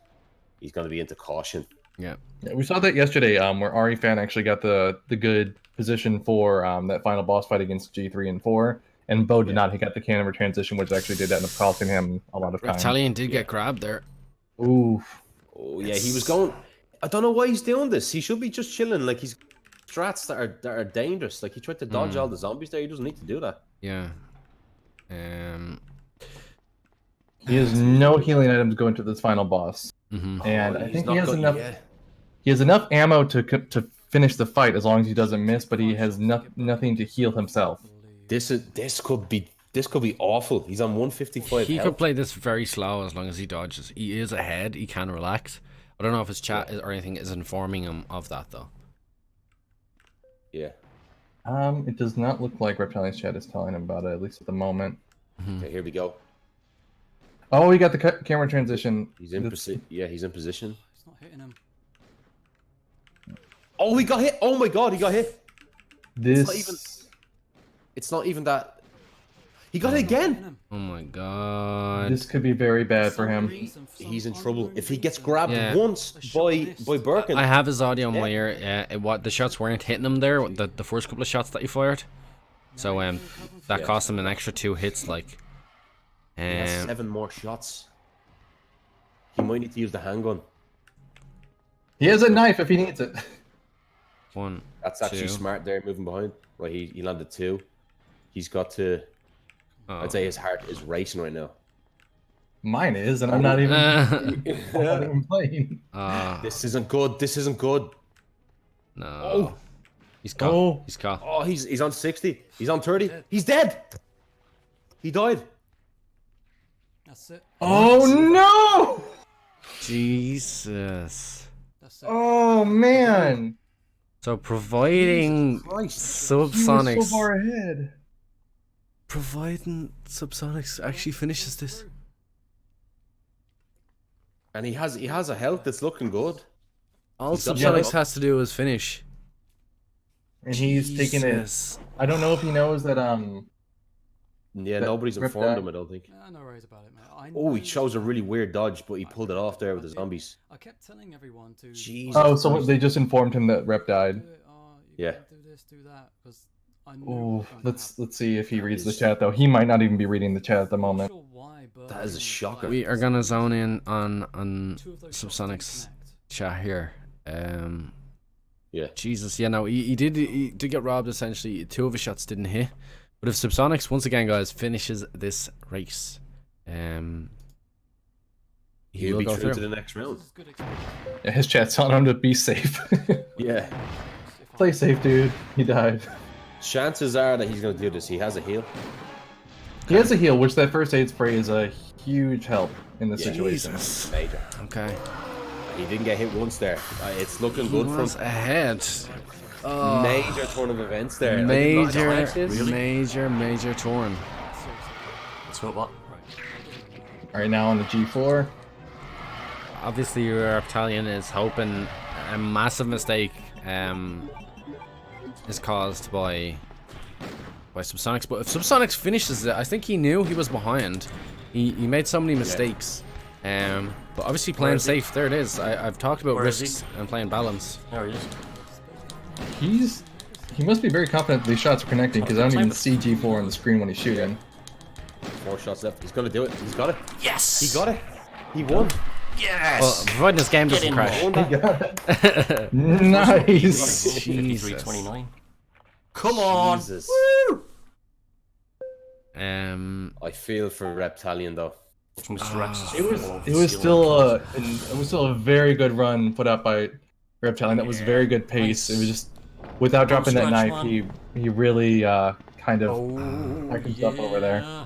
he's going to be into caution. Yeah, we saw that yesterday, where Ari Fan actually got the good position for that final boss fight against G3 and 4, and Bo did not. He got the camera transition, which actually did end up costing him a lot of time. Reptilian did get grabbed there. Ooh. Oh yeah, he was going. I don't know why he's doing this. He should be just chilling. Like, he's strats that are dangerous. Like, he tried to dodge all the zombies there. He doesn't need to do that. Yeah. He has no healing items going to this final boss, and I think he has enough. Yeah. He has enough ammo to finish the fight as long as he doesn't miss, but he has nothing to heal himself. This could be awful. He's on 155. He health. could play this very slow as long as he dodges. He is ahead. He can relax. I don't know if his chat or anything is informing him of that though. Yeah. It does not look like Reptilian's chat is telling him about it, at least at the moment. Okay, here we go. Oh, he got the camera transition. He's in position. Yeah, he's in position. It's not hitting him. Oh, he got hit. Oh my god, he got hit. This. It's not even that. He got it again. Oh my god. This could be very bad for him. He's in trouble. If he gets grabbed Yeah. once by Birkin. I have his audio in my ear. What the shots weren't hitting him there. The first couple of shots that he fired. So that cost him an extra 2 hits. Like. He has 7 more shots. He might need to use the handgun. He has a knife if he needs it. 1. That's actually 2. smart there, moving behind. Right, he landed 2. He's got to. Oh. I'd say his heart is racing right now. Mine is, and I'm not even, I'm not even playing. This isn't good. This isn't good. No. Oh. He's caught. Oh. He's caught. Oh, he's on 60. He's on 30. He's dead. He died. That's it. Oh no! Jesus. That's it. Oh man! So providing Christ. He was Subsonix. so far ahead. Providing Subsonix actually finishes this. And he has a health that's looking good. All He's got- Subsonix Yeah. has to do is finish. And he's taking it. Jesus. I don't know if he knows that Yeah, That nobody's ripped informed that. him, I don't think. No worries about it, mate. Oh, he chose a really weird dodge, but he pulled it off there with the zombies. I kept telling everyone to. Jesus. Oh, so they just informed him that Rep died. Do it, Yeah. Do this, do that, because I knew. Oh, what was gonna let's see if he reads the is- chat though. He might not even be reading the chat at the happen. I'm not moment. sure why, but That is a shocker. We are gonna zone in on two of those shots didn't Subsonix connect. chat here. Yeah. Jesus, yeah, no, he did get robbed essentially. 2 of his shots didn't hit. But if Subsonix once again, guys, finishes this race, he He'll will be go through to through. the next round. This is good experience. Yeah, his chat's telling him to be safe. Yeah. If I- Play safe, dude. He died. Chances are that he's going to do this. He has a heal. He has a heal, which that first aid spray is a huge help in this situation. Jesus. Major. Okay. He didn't get hit once there. It's looking He good was from ahead. major turn of events there. I did not expect this. Major torn. So what? All right, now on the G4. Obviously, your Reptilian is hoping a massive mistake is caused by Subsonix. But if Subsonix finishes it, I think he knew he was behind. He made so many mistakes. But obviously playing safe. There it is. I've talked about Where is he? risks and playing balance. There he is. He must be very confident that these shots are connecting because I don't even see G4 on the screen when he's shooting. 4 shots left. He's going to do it. He's got it. Yes! He got it. He won. Yes! Well, providing this game doesn't in crash. Won that. Nice. 53-29. Come on! Jesus. Um, I feel for Reptilian though. Mr. Rex is It was falling off it the was ceiling. still a very good run put up by Reptilian. That was very good pace. It was just without dropping that stretch, knife, man. he really kind of Oh, packed himself over there. yeah.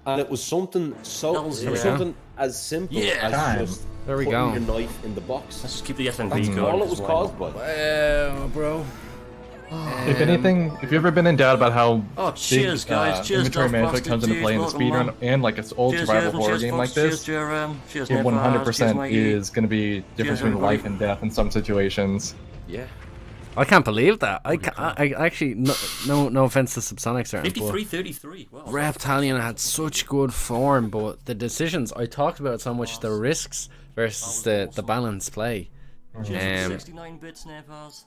And it was something so That was- it was Yeah. something as simple Yeah. as Time. just There we putting go. your knife in the box. Let's just keep the FNB That's going. all it because was why caused not? by. well, bro. If anything, if you've ever been in doubt about how Oh, cheers, big, guys. Cheers, inventory Daft management Bastard. comes into Cheers, play in the welcome, speedrun man. and like an old Cheers, survival Evan, horror cheers, game Fox, like this, Cheers, Jerem. Cheers, it Nev, 100% cheers, Mikey. is going to be difference Cheers, between everybody. life and death in some situations. Yeah. I can't believe that. I actually no offense to Subsonix or anything, but 53-33. Wow. Reptilian had such good form, but the decisions I talked about so much the risks versus the balance play. Cheers, 69 bits, Nevas.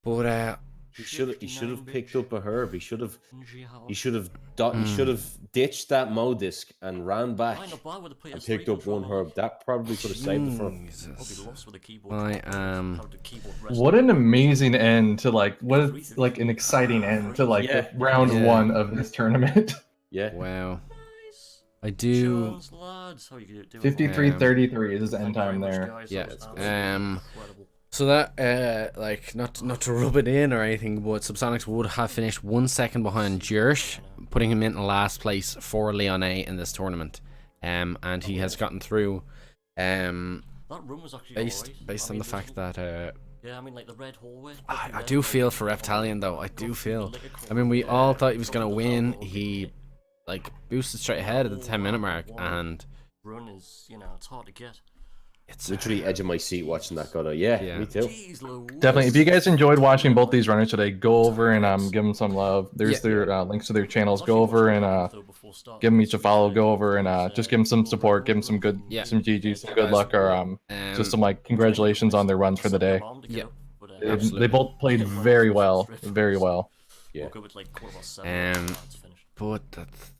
But He should have picked up a herb. He should have Hmm. ditched that Mo disc and ran back I know, but I would have played and a picked up one herb. That probably could have saved it for him. I'll Jesus. be lost with a keyboard. I am. How the keyboard rests. What an amazing end to like like an exciting end to like Yeah. the round Yeah. 1 of this tournament. Yeah. Wow. Nice. I do. Chance, lads. How you doing? 53-33 is his end Thank you very time much, there. guys. Yeah. That was absolutely incredible. So that like not to rub it in or anything, but Subsonix would have finished 1 second behind Jersh, putting him in last place for Leone in this tournament. And he has gotten through That room was actually based alright. on the fact that Yeah, I mean, like the red hallway. I do feel for Reptilian though. I do feel. I mean, we all thought he was gonna win. He like boosted straight ahead at the 10-minute mark, and Run is, it's hard to get. It's literally edge of my seat watching that go. Yeah, Yeah. me too. Jeez Louise. Definitely. If you guys enjoyed watching both these runners today, go over and give them some love. There's Yeah. their links to their channels. I was Go actually over watching and the video before starting give them this each a follow. Go over and because, just give them some over support. Give them some good, Yeah. some GG, some good Guys, luck, or just some like congratulations on their runs for the day. Yeah. They Absolutely. both played very well, very well. Yeah. Woke up at like 7:15 to finish. But that's,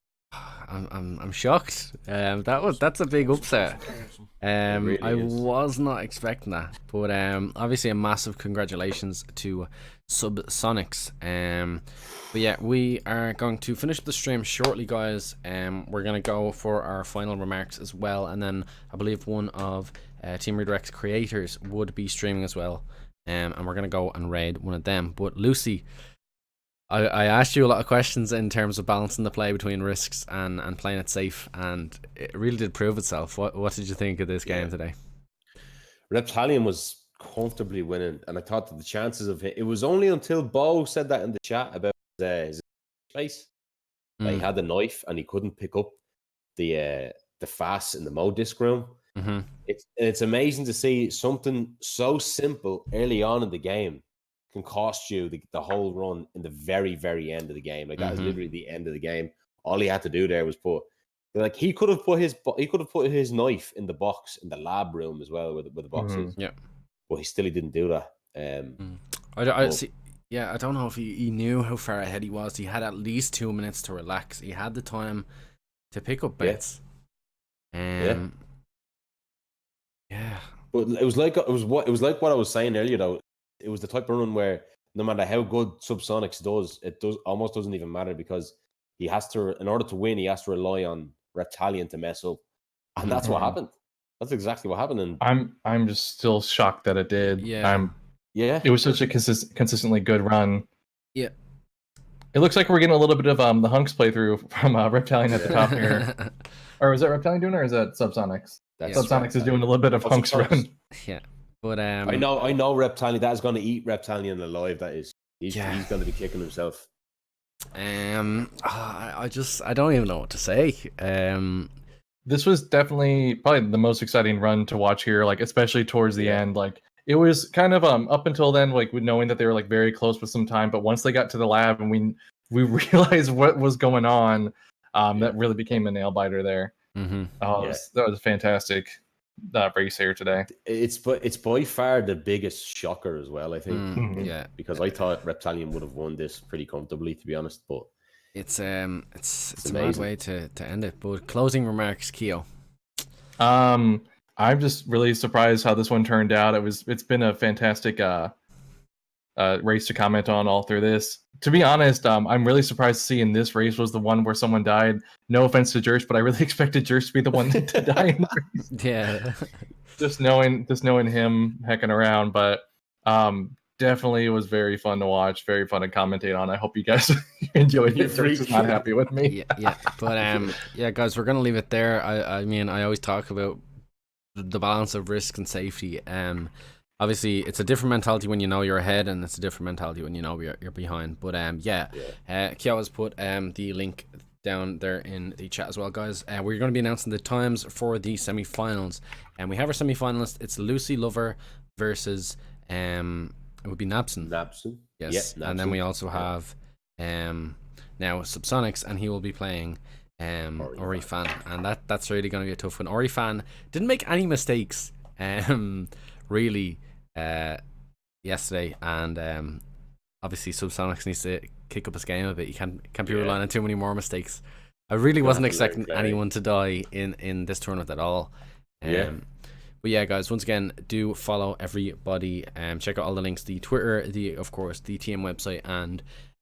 I'm shocked. That's a big upset. really I is. was not expecting that, but obviously a massive congratulations to Subsonix. But yeah, we are going to finish the stream shortly, guys. We're gonna go for our final remarks as well, and then I believe one of Team Redirect's creators would be streaming as well. And we're gonna go and raid one of them. But Lucy, I asked you a lot of questions in terms of balancing the play between risks and playing it safe, and it really did prove itself. What did you think of this game today? Reptilian was comfortably winning, and I thought that the chances of it was only until Bo said that in the chat about his face that he had the knife and he couldn't pick up the fast in the Mo disc room. It's amazing to see something so simple early on in the game can cost you the whole run in the very, very end of the game. Like that is literally the end of the game. All he had to do there was he could have put his knife in the box in the lab room as well, where the box is. Yeah, but he didn't do that. I see. Yeah, I don't know if he knew how far ahead he was. He had at least 2 minutes to relax. He had the time to pick up bets. Yeah. But it was like what I was saying earlier though. It was the type of run where no matter how good Subsonix does, it almost doesn't even matter because he has to, in order to win, he has to rely on Reptilian to mess up, and that's what happened. That's exactly what happened. And I'm just still shocked that it did. Yeah. It was such a consistently good run. Yeah. It looks like we're getting a little bit of the Hunks playthrough from Reptilian at the top here. Or is that Reptilian doing it, or is that Subsonix? Subsonix is doing a little bit of Hunks run. Yeah. But I know Reptilian, that is going to eat Reptilian alive. That is, he's going to be kicking himself. I don't even know what to say. This was definitely probably the most exciting run to watch here, like especially towards the end. Like it was kind of up until then, like knowing that they were like very close with some time, but once they got to the lab and we realized what was going on, that really became a nail biter there. That was fantastic. Race here today. It's by far the biggest shocker as well, I think. Yeah, because I thought Reptilian would have won this pretty comfortably, to be honest. But it's a mad way to end it. But closing remarks, Keo. I'm just really surprised how this one turned out. It's been a fantastic race to comment on all through this. To be honest, I'm really surprised to see in this race was the one where someone died. No offense to Jersh, but I really expected Jersh to be the one to die in the race. Yeah. just knowing him hecking around, but definitely was very fun to watch, very fun to commentate on. I hope you guys enjoyed it. Jersh is not happy with me. Yeah. But yeah, guys, we're gonna leave it there. I mean, I always talk about the balance of risk and safety. Obviously, it's a different mentality when you know you're ahead, and it's a different mentality when you know you're behind. But Kyo has put the link down there in the chat as well, guys. We're going to be announcing the times for the semi-finals, and we have our semi-finalists. It's Lucy Lover versus it would be Nabson. Yes, Nabson. And then we also have now Subsonix, and he will be playing Ori Fan, and that's really going to be a tough one. Ori Fan didn't make any mistakes. Really yesterday, and obviously Subsonix needs to kick up his game a bit. You can't be relying on too many more mistakes. I really wasn't expecting anyone to die in this tournament at all. But yeah, guys, once again, do follow everybody. Check out all the links, the Twitter, of course the TM website,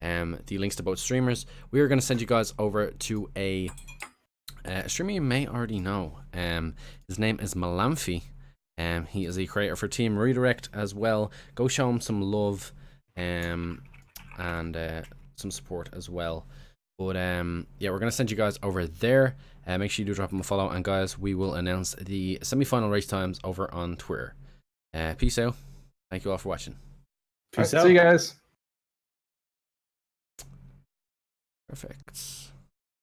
and the links to both streamers. We are going to send you guys over to a streamer you may already know. His name is Malamphy. He is a creator for Team Redirect as well. Go show him some love and some support as well. But yeah, we're gonna send you guys over there. Make sure you do drop him a follow, and guys, we will announce the semi-final race times over on Twitter. Peace out. Thank you all for watching. Peace out. See you guys. Perfect.